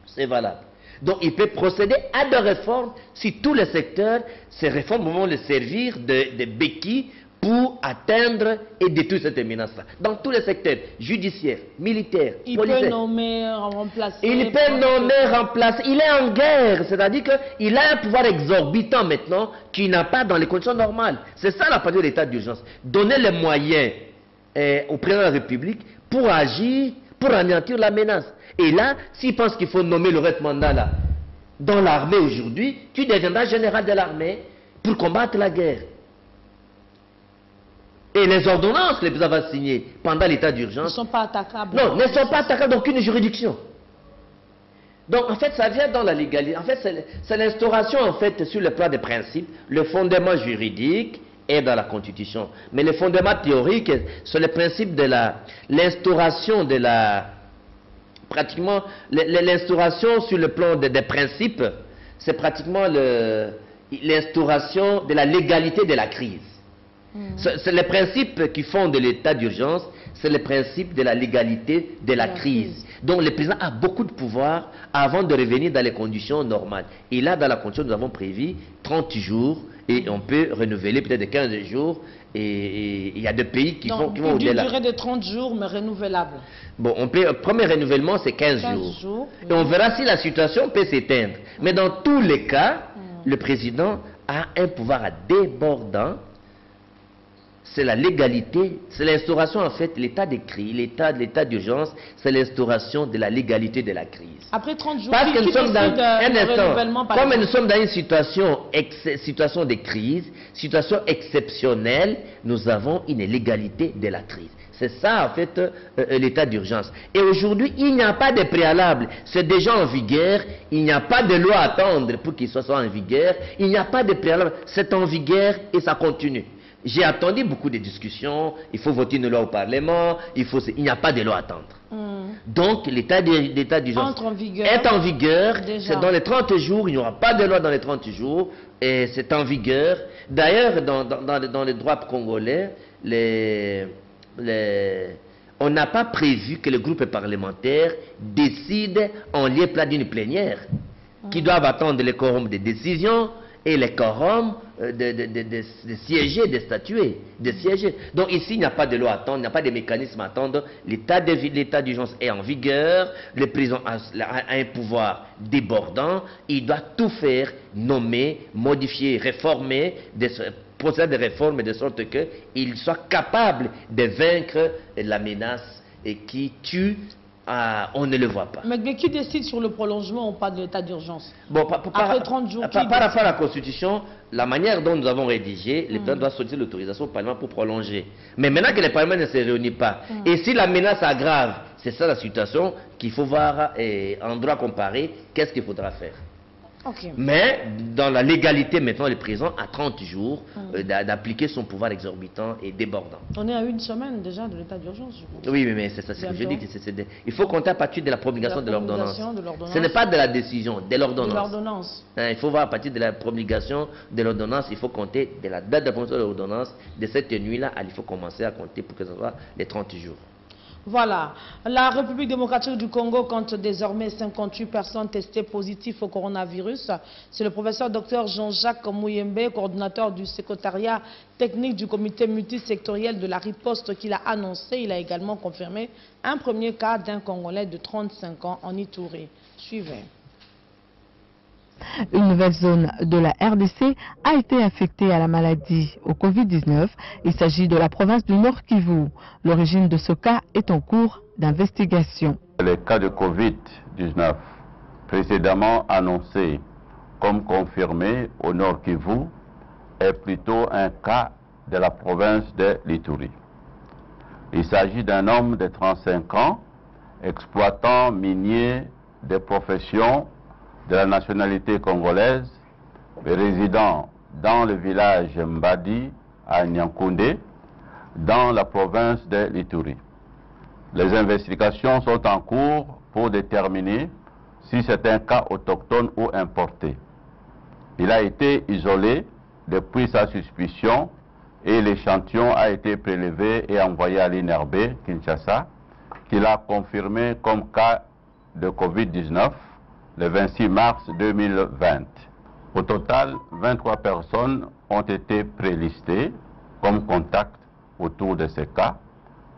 c'est valable. Donc il peut procéder à des réformes sur tous les secteurs. Ces réformes vont le servir de béquilles pour atteindre et détruire cette menace-là. Dans tous les secteurs, judiciaires, militaires, policiers. Il peut nommer, remplacer. Il peut nommer, remplacer. Il est en guerre, c'est-à-dire qu'il a un pouvoir exorbitant maintenant qu'il n'a pas dans les conditions normales. C'est ça la partie de l'état d'urgence. Donner les moyens au président de la République pour agir, pour anéantir la menace. Et là, s'il pense qu'il faut nommer le reste mandat là, dans l'armée aujourd'hui, tu deviendras général de l'armée pour combattre la guerre. Et les ordonnances que le président va signer pendant l'état d'urgence ne sont pas attaquables. Non, ne sont pas attaquables d'aucune juridiction. Donc en fait, ça vient dans la légalité. En fait, c'est l'instauration en fait sur le plan des principes. Le fondement juridique est dans la Constitution. Mais le fondement théorique, c'est le principe de l'instauration de la... Pratiquement, l'instauration sur le plan des principes, c'est pratiquement l'instauration de la légalité de la crise. C'est les principes qui font de l'état d'urgence, c'est le principe de la légalité de la crise. Donc le président a beaucoup de pouvoir avant de revenir dans les conditions normales. Et là, dans la condition, nous avons prévu 30 jours et on peut renouveler peut-être de 15 jours. Et il y a des pays qui vont au-delà. Une durée de 30 jours, mais renouvelable. Bon, premier renouvellement, c'est 15 jours. Et on verra si la situation peut s'éteindre. Mais dans tous les cas, le président a un pouvoir débordant. C'est la légalité, c'est l'instauration en fait, l'état de crise, l'état d'urgence, c'est l'instauration de la légalité de la crise. Après 30 jours, parce que nous sommes dans un instant, comme nous sommes dans une situation de crise, situation exceptionnelle, nous avons une légalité de la crise. C'est ça en fait l'état d'urgence. Et aujourd'hui, il n'y a pas de préalable. C'est déjà en vigueur. Il n'y a pas de loi à attendre pour qu'il soit en vigueur. Il n'y a pas de préalable. C'est en vigueur et ça continue. J'ai attendu beaucoup de discussions, il faut voter une loi au Parlement, il n'y a pas de loi à attendre. Donc l'état d'urgence est en vigueur, c'est dans les 30 jours, il n'y aura pas de loi dans les 30 jours, et c'est en vigueur. D'ailleurs, dans les droits congolais, on n'a pas prévu que le groupe parlementaire décide en lieu plat d'une plénière, qui doivent attendre les quorums de décision, et les quorums de siéger, de statuer, de siéger. Donc ici, il n'y a pas de loi à attendre, il n'y a pas de mécanisme à attendre. L'état d'urgence est en vigueur, le président a un pouvoir débordant, il doit tout faire, nommer, modifier, réformer, procéder de réformes de sorte qu'il soit capable de vaincre la menace et qui tue. On ne le voit pas. Mais qui décide sur le prolongement ou pas de l'état d'urgence? Bon, après 30 jours, par rapport à la Constitution, la manière dont nous avons rédigé, le président doit solliciter l'autorisation au Parlement pour prolonger. Mais maintenant que le Parlement ne se réunit pas, et si la menace aggrave, c'est ça la situation qu'il faut voir en droit comparé, qu'est-ce qu'il faudra faire. Mais dans la légalité, maintenant, le président a 30 jours d'appliquer son pouvoir exorbitant et débordant. On est à une semaine déjà de l'état d'urgence, je pense. Oui, mais c'est ça, je dis que il faut compter à partir de la promulgation de l'ordonnance. Ce n'est pas de la décision, de l'ordonnance. Il faut voir à partir de la promulgation de l'ordonnance, il faut compter de la date de la promulgation de l'ordonnance, de cette nuit-là, il faut commencer à compter pour que ce soit les 30 jours. Voilà. La République démocratique du Congo compte désormais 58 personnes testées positives au coronavirus. C'est le professeur Dr Jean-Jacques Mouyembe, coordinateur du secrétariat technique du comité multisectoriel de la riposte qu'il a annoncé. Il a également confirmé un premier cas d'un Congolais de 35 ans en Ituri. Suivez. Une nouvelle zone de la RDC a été affectée à la maladie au Covid-19. Il s'agit de la province du Nord Kivu. L'origine de ce cas est en cours d'investigation. Les cas de Covid-19 précédemment annoncés comme confirmés au Nord Kivu est plutôt un cas de la province de l'Ituri. Il s'agit d'un homme de 35 ans, exploitant minier des professions de la nationalité congolaise résidant dans le village Mbadi à Nyankoundé, dans la province de l'Ituri. Les investigations sont en cours pour déterminer si c'est un cas autochtone ou importé. Il a été isolé depuis sa suspicion et l'échantillon a été prélevé et envoyé à l'INRB Kinshasa, qui l'a confirmé comme cas de Covid-19 le 26 mars 2020. Au total, 23 personnes ont été prélistées comme contacts autour de ces cas,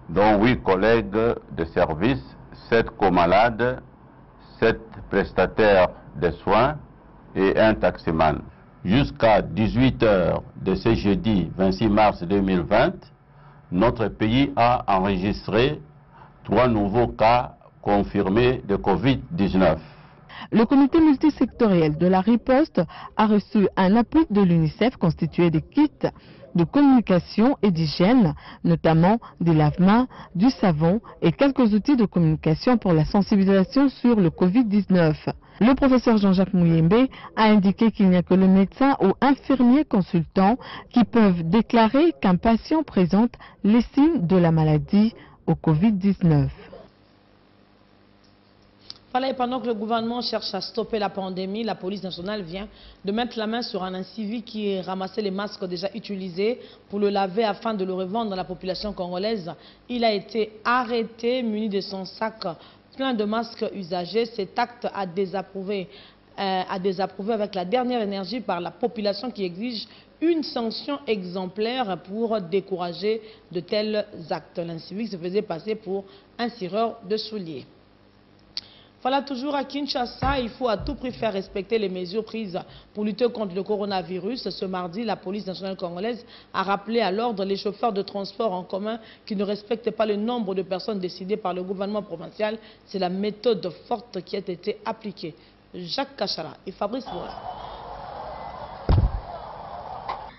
dont 8 collègues de service, 7 comalades, 7 prestataires de soins et un taximan. Jusqu'à 18 h de ce jeudi 26 mars 2020, notre pays a enregistré 3 nouveaux cas confirmés de Covid-19. Le comité multisectoriel de la riposte a reçu un appui de l'UNICEF constitué de kits de communication et d'hygiène, notamment des lave-mains, du savon et quelques outils de communication pour la sensibilisation sur le Covid-19. Le professeur Jean-Jacques Mouyembe a indiqué qu'il n'y a que le médecin ou infirmier consultant qui peuvent déclarer qu'un patient présente les signes de la maladie au Covid-19. Voilà, et pendant que le gouvernement cherche à stopper la pandémie, la police nationale vient de mettre la main sur un incivil qui ramassait les masques déjà utilisés pour le laver afin de le revendre à la population congolaise. Il a été arrêté, muni de son sac plein de masques usagés. Cet acte a désapprouvé avec la dernière énergie par la population qui exige une sanction exemplaire pour décourager de tels actes. L'incivil se faisait passer pour un cireur de souliers. Voilà, toujours à Kinshasa, il faut à tout prix faire respecter les mesures prises pour lutter contre le coronavirus. Ce mardi, la police nationale congolaise a rappelé à l'ordre les chauffeurs de transport en commun qui ne respectent pas le nombre de personnes décidées par le gouvernement provincial. C'est la méthode forte qui a été appliquée. Jacques Kachara et Fabrice Bois.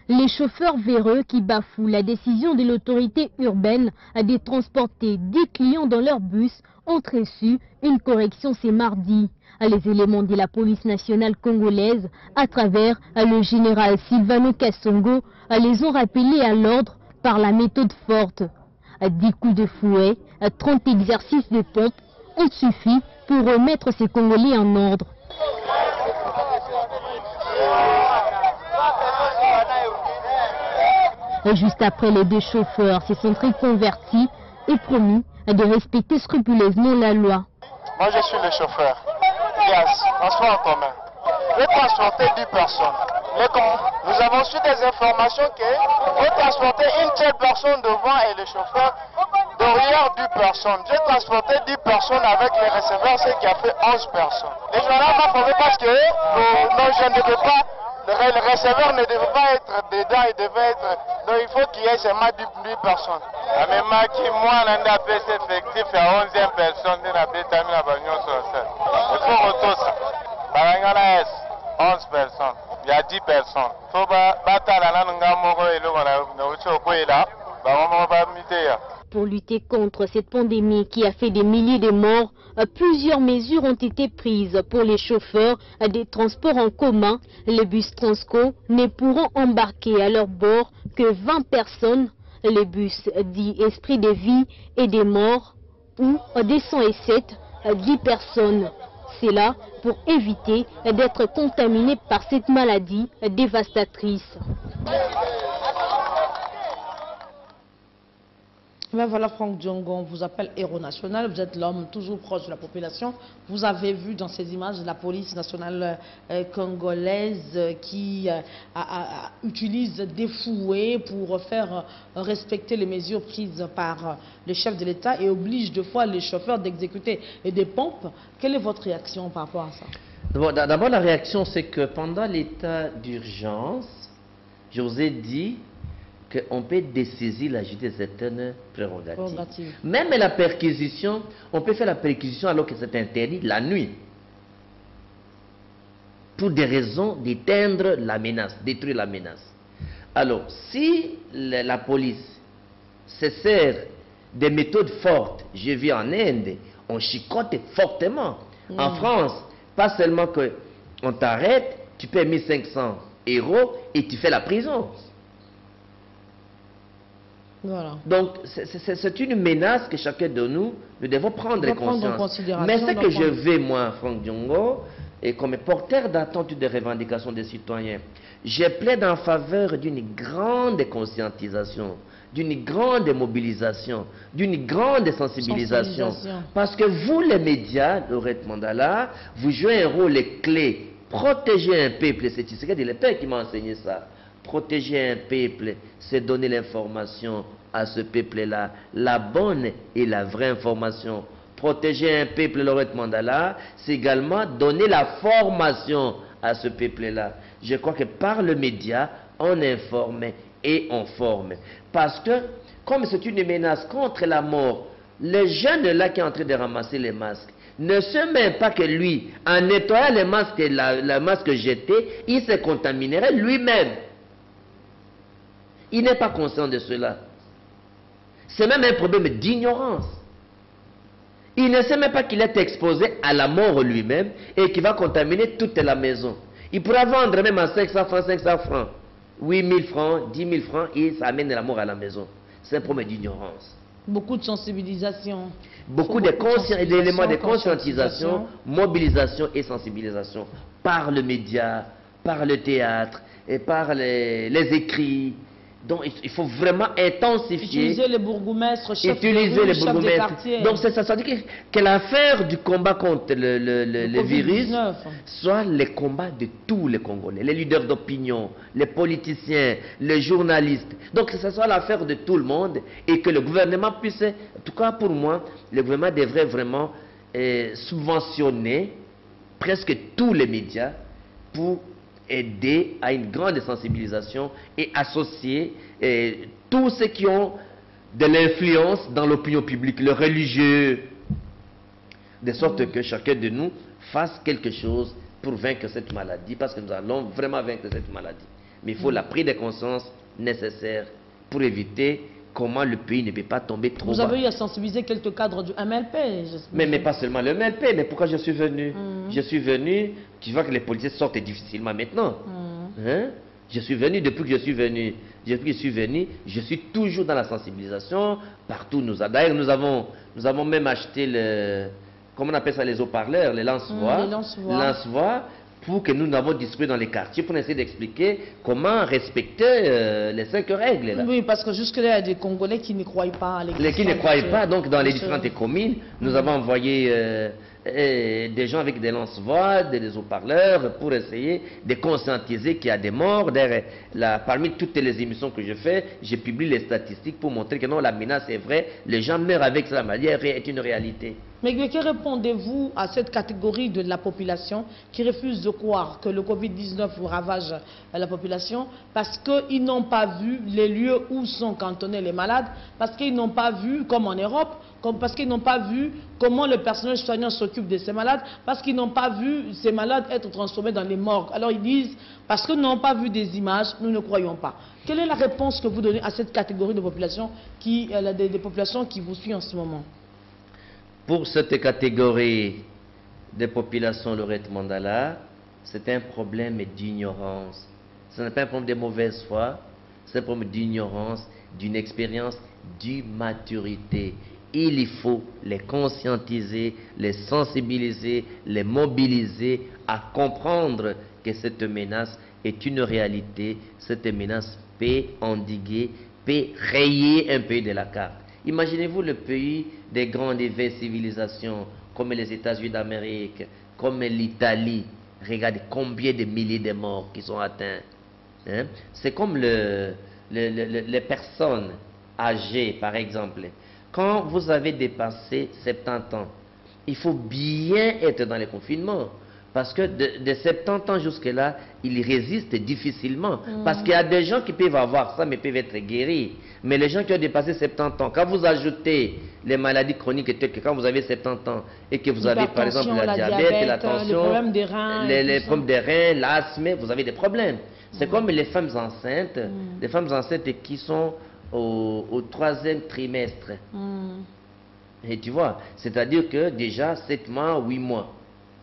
Les chauffeurs véreux qui bafouent la décision de l'autorité urbaine de transporter 10 clients dans leur bus ont reçu une correction ce mardi. Les éléments de la police nationale congolaise, à travers le général Silvano Kassongo, les ont rappelés à l'ordre par la méthode forte. 10 coups de fouet, 30 exercices de pompe ont suffi pour remettre ces Congolais en ordre. Juste après, les 2 chauffeurs se sont reconvertis et promis de respecter scrupuleusement la loi. Moi, je suis le chauffeur. Yes, transport en commun. Je transporter 10 personnes. Nous avons su des informations que vous transportez une seule personne devant et le chauffeur derrière 10 personnes. J'ai transporté 10 personnes avec les receveurs, ce qui a fait 11 personnes. Les gendarmes m'ont formé parce que je ne devais pas. Le receveur ne devait pas être dedans, il devait être. Donc il faut qu'il y ait seulement 10 personnes. Même qui moi, on a fait cet effectif à 11e personne, on a fait la bagnon sur ça. Il faut retourner ça. Barangana S, 11 personnes. Il y a 10 personnes. Il faut battre la langue et le Pour lutter contre cette pandémie qui a fait des milliers de morts, plusieurs mesures ont été prises pour les chauffeurs des transports en commun. Les bus Transco ne pourront embarquer à leur bord que 20 personnes. Les bus dits Esprit de vie et des morts ou des 107, 10 personnes. C'est là pour éviter d'être contaminés par cette maladie dévastatrice. Ben voilà, Franck Diongo, on vous appelle héros national, vous êtes l'homme toujours proche de la population. Vous avez vu dans ces images la police nationale congolaise qui utilise des fouets pour faire respecter les mesures prises par le chef de l'État et oblige deux fois les chauffeurs d'exécuter des pompes. Quelle est votre réaction par rapport à ça? D'abord, la réaction, c'est que pendant l'état d'urgence, je vous ai dit qu'on peut dessaisir la justice de certaines prérogatives. Même la perquisition, on peut faire la perquisition alors que c'est interdit la nuit. Pour des raisons d'éteindre la menace, détruire la menace. Alors, si la police se sert des méthodes fortes, je vis en Inde, on chicote fortement. En France, pas seulement qu'on t'arrête, tu paies 1500 € et tu fais la prison. Voilà. Donc, c'est une menace que chacun de nous devons prendre en considération. Mais ce que je veux, moi, Franck Diongo, et comme porteur d'attente des revendications des citoyens, je plaide en faveur d'une grande conscientisation, d'une grande mobilisation, d'une grande sensibilisation. Parce que vous, les médias, Laurette Mandala, vous jouez un rôle clé. Protéger un peuple, c'est le père qui m'a enseigné ça. Protéger un peuple, c'est donner l'information à ce peuple-là, la bonne et la vraie information. Protéger un peuple, Laurette Mandala, c'est également donner la formation à ce peuple-là. Je crois que par le média, on informe et on forme. Parce que, comme c'est une menace contre la mort, le jeune là qui est en train de ramasser les masques, ne sait même pas que lui, en nettoyant les masques et la masque jetée, il se contaminerait lui-même. Il n'est pas conscient de cela. C'est même un problème d'ignorance. Il ne sait même pas qu'il est exposé à la mort lui-même et qu'il va contaminer toute la maison. Il pourra vendre même à 500 francs, 8 000 francs, 10 000 francs et ça amène la mort à la maison. C'est un problème d'ignorance. Beaucoup de sensibilisation. Beaucoup d'éléments de conscientisation, mobilisation et sensibilisation par le média, par le théâtre et par les écrits. Donc il faut vraiment intensifier. Utiliser les bourgmestres, chefs de quartier. Donc ça veut dire que l'affaire du combat contre le virus soit le combat de tous les Congolais, les leaders d'opinion, les politiciens, les journalistes. Donc que ce soit l'affaire de tout le monde et que le gouvernement puisse, en tout cas pour moi, le gouvernement devrait vraiment subventionner presque tous les médias pour aider à une grande sensibilisation et associer tous ceux qui ont de l'influence dans l'opinion publique, le religieux, de sorte que chacun de nous fasse quelque chose pour vaincre cette maladie, parce que nous allons vraiment vaincre cette maladie. Mais il faut la prise de conscience nécessaire pour éviter comment le pays ne peut pas tomber trop bas. Vous avez eu à sensibiliser quelques cadres du MLP. Mais pas seulement le MLP, mais pourquoi je suis venu? Je suis venu, tu vois que les policiers sortent difficilement maintenant. Hein? Je suis venu depuis que je suis venu. Depuis que je suis venu, je suis toujours dans la sensibilisation, partout. D'ailleurs, nous avons même acheté comment on appelle ça, les haut-parleurs, les lance-voix, pour que nous avons distribué dans les quartiers pour essayer d'expliquer comment respecter les 5 règles. Là. Oui, parce que jusque-là, il y a des Congolais qui ne croient pas à l'existence. Qui ne croient pas, donc dans les différentes communes, nous avons envoyé des gens avec des lance-voix, des haut-parleurs, pour essayer de conscientiser qu'il y a des morts. Parmi toutes les émissions que je fais, je publie les statistiques pour montrer que non, la menace est vraie, les gens meurent avec ça, la maladie est une réalité. Mais que répondez-vous à cette catégorie de la population qui refuse de croire que le Covid-19 ravage la population parce qu'ils n'ont pas vu les lieux où sont cantonnés les malades, parce qu'ils n'ont pas vu, comme en Europe, parce qu'ils n'ont pas vu comment le personnel soignant s'occupe de ces malades, parce qu'ils n'ont pas vu ces malades être transformés dans les morgues. Alors ils disent, parce qu'ils n'ont pas vu des images, nous ne croyons pas. Quelle est la réponse que vous donnez à cette catégorie de population des populations qui vous suivent en ce moment? Pour cette catégorie de population, Laurette Mandala, c'est un problème d'ignorance. Ce n'est pas un problème de mauvaise foi, c'est un problème d'ignorance, d'une expérience d'immaturité. Il faut les conscientiser, les sensibiliser, les mobiliser à comprendre que cette menace est une réalité. Cette menace peut endiguer, peut rayer un pays de la carte. Imaginez-vous le pays des grandes et vieilles civilisations comme les États-Unis d'Amérique, comme l'Italie. Regardez combien de milliers de morts qui sont atteints. Hein? C'est comme les personnes âgées, par exemple. Quand vous avez dépassé 70 ans, il faut bien être dans les confinements. Parce que de 70 ans jusque-là, ils résistent difficilement. Parce qu'il y a des gens qui peuvent avoir ça, mais peuvent être guéris. Mais les gens qui ont dépassé 70 ans, quand vous ajoutez les maladies chroniques, quand vous avez 70 ans et que vous avez par exemple la diabète, la tension, les problèmes des reins, l'asthme, vous avez des problèmes. C'est comme les femmes enceintes, les femmes enceintes qui sont au 3e trimestre. Et tu vois, c'est-à-dire que déjà 7 mois, 8 mois.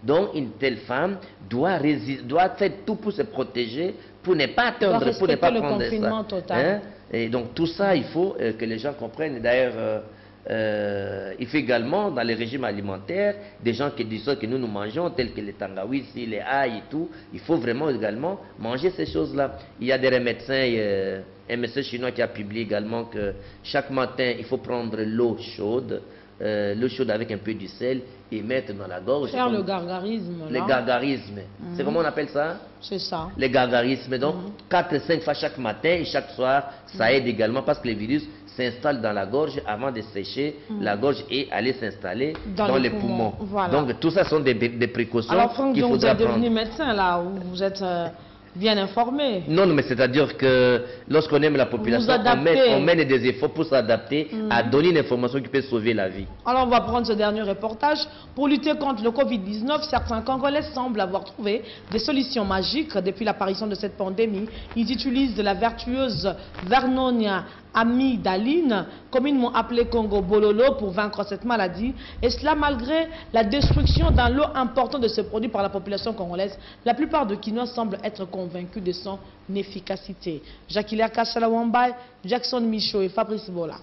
Donc une telle femme doit faire tout pour se protéger, pour ne pas atteindre, pour ne pas prendre le confinement ça. total. Hein? Et donc tout ça, il faut que les gens comprennent. D'ailleurs, il faut également dans les régimes alimentaires, des gens qui disent que nous mangeons, tels que les tangawis, les ail et tout, il faut vraiment également manger ces choses-là. Il y a des médecins, un médecin chinois qui a publié également que chaque matin, il faut prendre l'eau chaude avec un peu du sel et mettre dans la gorge. Faire le gargarisme. Le gargarisme. C'est comment on appelle ça? C'est ça. Le gargarisme. Donc, 4-5 fois chaque matin et chaque soir, ça aide également parce que les virus s'installent dans la gorge avant de sécher la gorge et aller s'installer dans les poumons. Voilà. Donc, tout ça sont des précautions. Alors, Franck, qu'il vous faudra êtes devenu prendre. médecin là, vous êtes bien informé. Non, mais c'est-à-dire que lorsqu'on aime la population, on mène des efforts pour s'adapter à donner une information qui peut sauver la vie. Alors on va prendre ce dernier reportage. Pour lutter contre le Covid-19, certains Congolais semblent avoir trouvé des solutions magiques depuis l'apparition de cette pandémie. Ils utilisent de la vertueuse Vernonia amidaline, communément appelée Congo Bololo, pour vaincre cette maladie. Et cela malgré la destruction d'un lot important de ce produit par la population congolaise. La plupart de Kinois semblent être convaincus de son efficacité. Jacques-Hilaire Kassalawambay, Jackson Michaud et Fabrice Bola.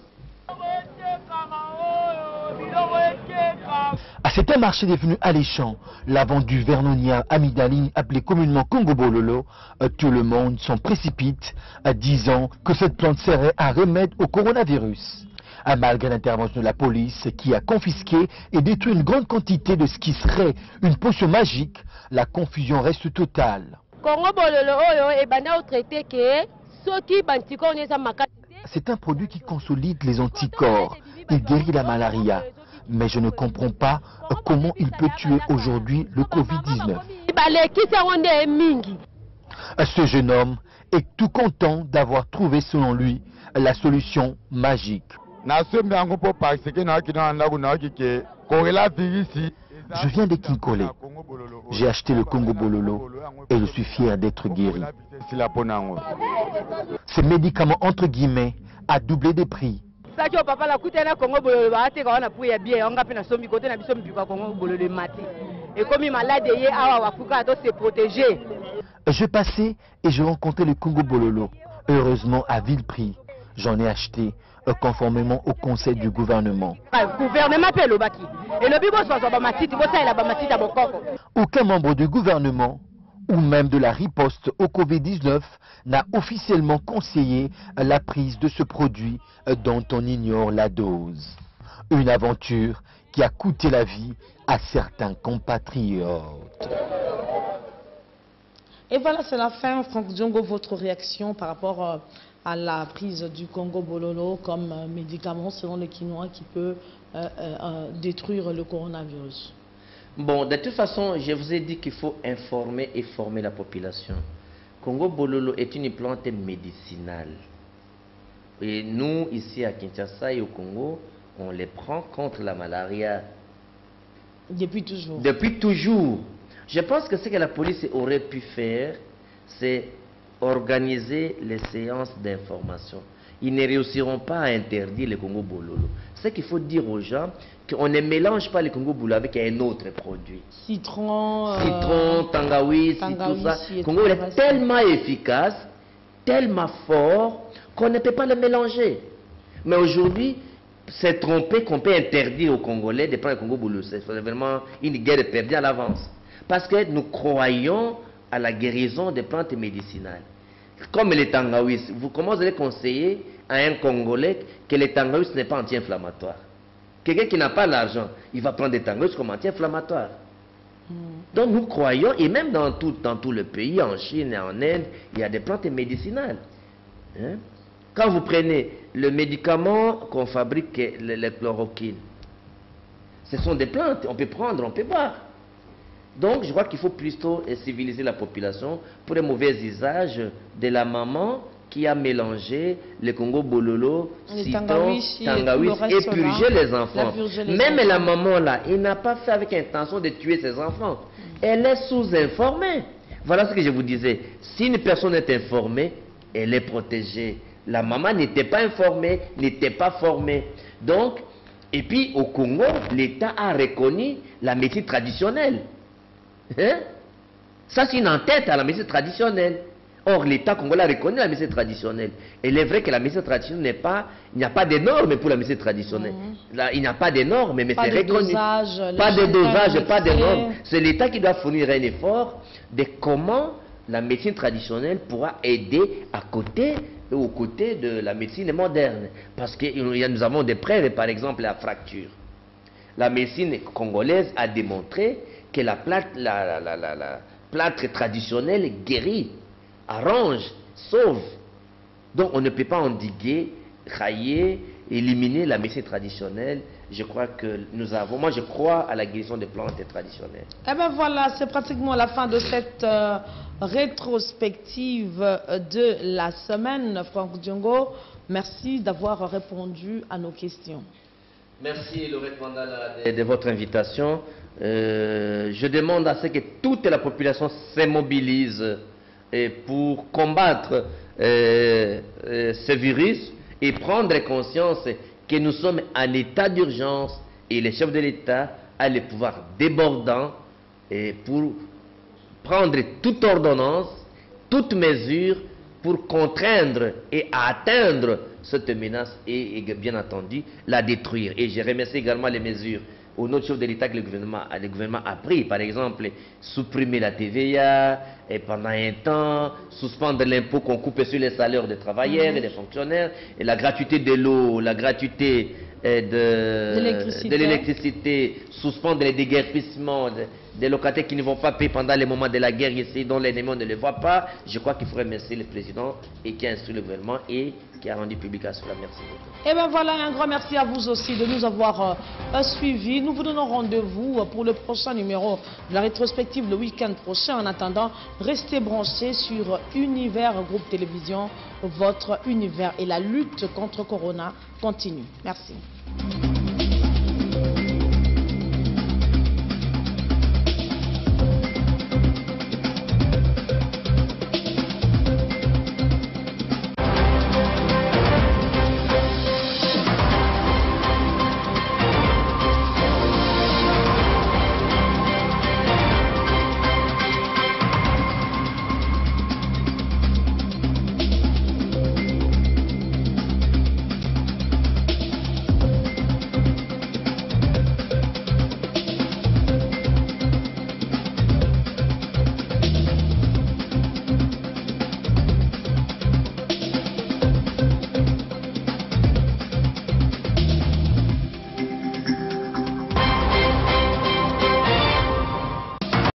C'est un marché devenu alléchant. La vente du Vernonia amidaline, appelé communément Congo Bololo, tout le monde s'en précipite, disant que cette plante serait un remède au coronavirus. Malgré l'intervention de la police qui a confisqué et détruit une grande quantité de ce qui serait une potion magique, la confusion reste totale. C'est un produit qui consolide les anticorps. Il guérit la malaria. Mais je ne comprends pas comment il peut tuer aujourd'hui le Covid-19. Ce jeune homme est tout content d'avoir trouvé, selon lui, la solution magique. Je viens de Kinkole. J'ai acheté le Congo Bololo et je suis fier d'être guéri. Ce médicament, entre guillemets, a doublé de prix. Je passais et je rencontrais le Congo Bololo, heureusement à vil prix. J'en ai acheté conformément au conseil du gouvernement. Aucun membre du gouvernement ou même de la riposte au Covid-19 n'a officiellement conseillé la prise de ce produit dont on ignore la dose. Une aventure qui a coûté la vie à certains compatriotes. Et voilà, c'est la fin. Franck Diongo, votre réaction par rapport à la prise du Congo Bololo comme médicament selon les Quinois qui peut détruire le coronavirus? Bon, de toute façon, je vous ai dit qu'il faut informer et former la population. Congo Bololo est une plante médicinale. Et nous, ici à Kinshasa et au Congo, on les prend contre la malaria. Depuis toujours. Depuis toujours. Je pense que ce que la police aurait pu faire, c'est organiser les séances d'information. Ils ne réussiront pas à interdire le Congo Bololo. Ce qu'il faut dire aux gens, qu'on ne mélange pas le Congo Bololo avec un autre produit. Citron, tangawis, tout ça. Le Congo est tellement efficace, tellement fort, qu'on ne peut pas le mélanger. Mais aujourd'hui, c'est trompé qu'on peut interdire aux Congolais de prendre le Congo Bololo. C'est vraiment une guerre perdue à l'avance. Parce que nous croyons à la guérison des plantes médicinales. Comme les tangawis, comment vous allez conseiller à un Congolais que les tangawis n'est pas anti-inflammatoire? Quelqu'un qui n'a pas l'argent, il va prendre des tangawis comme anti-inflammatoires. Donc nous croyons, et même dans tout le pays, en Chine et en Inde, il y a des plantes médicinales. Hein? Quand vous prenez le médicament qu'on fabrique, le chloroquine, ce sont des plantes, on peut prendre, on peut boire. Donc, je crois qu'il faut plutôt civiliser la population pour le mauvais usage de la maman qui a mélangé le Congo Bololo, citron, tangawis et purgé les enfants. Même la maman là, il n'a pas fait avec intention de tuer ses enfants. Elle est sous-informée. Voilà ce que je vous disais. Si une personne est informée, elle est protégée. La maman n'était pas informée, n'était pas formée. Donc, et puis au Congo, l'État a reconnu la médecine traditionnelle. Hein? Ça, c'est une entête à la médecine traditionnelle. Or, l'État congolais reconnaît la médecine traditionnelle. Et il est vrai que la médecine traditionnelle n'est pas... Il n'y a pas de normes pour la médecine traditionnelle. Là, il n'y a pas de normes, mais c'est reconnu. Pas de dosage, pas de normes. C'est l'État qui doit fournir un effort de comment la médecine traditionnelle pourra aider aux côtés de la médecine moderne. Parce que nous avons des preuves, par exemple, la fracture. La médecine congolaise a démontré que la plâtre traditionnelle guérit, arrange, sauve. Donc on ne peut pas endiguer, railler, éliminer la médecine traditionnelle. Je crois que moi je crois à la guérison des plantes traditionnelles. Eh bien voilà, c'est pratiquement la fin de cette rétrospective de la semaine. Franck Diongo, merci d'avoir répondu à nos questions. Merci Laurette Mandala de votre invitation. Je demande à ce que toute la population se mobilise pour combattre ce virus et prendre conscience que nous sommes en état d'urgence et les chefs de l'État ont le pouvoir débordant pour prendre toute ordonnance, toute mesure pour contraindre et atteindre cette menace et bien entendu la détruire. Et je remercie également les mesures au nom du chef de l'État que le gouvernement a pris. Par exemple, supprimer la TVA et pendant un temps, suspendre l'impôt qu'on coupe sur les salaires des travailleurs et des fonctionnaires, et la gratuité de l'eau, la gratuité de l'électricité, suspendre les déguerpissements des locataires qui ne vont pas payer pendant les moments de la guerre ici, dont l'ennemi ne le voit pas. Je crois qu'il faut remercier le président et qui a instruit le gouvernement et qui a rendu public à cela. Merci beaucoup. Et bien voilà, un grand merci à vous aussi de nous avoir suivis. Nous vous donnons rendez-vous pour le prochain numéro de la rétrospective le week-end prochain. En attendant, restez branchés sur Univers Groupe Télévision. Votre univers et la lutte contre Corona continue. Merci.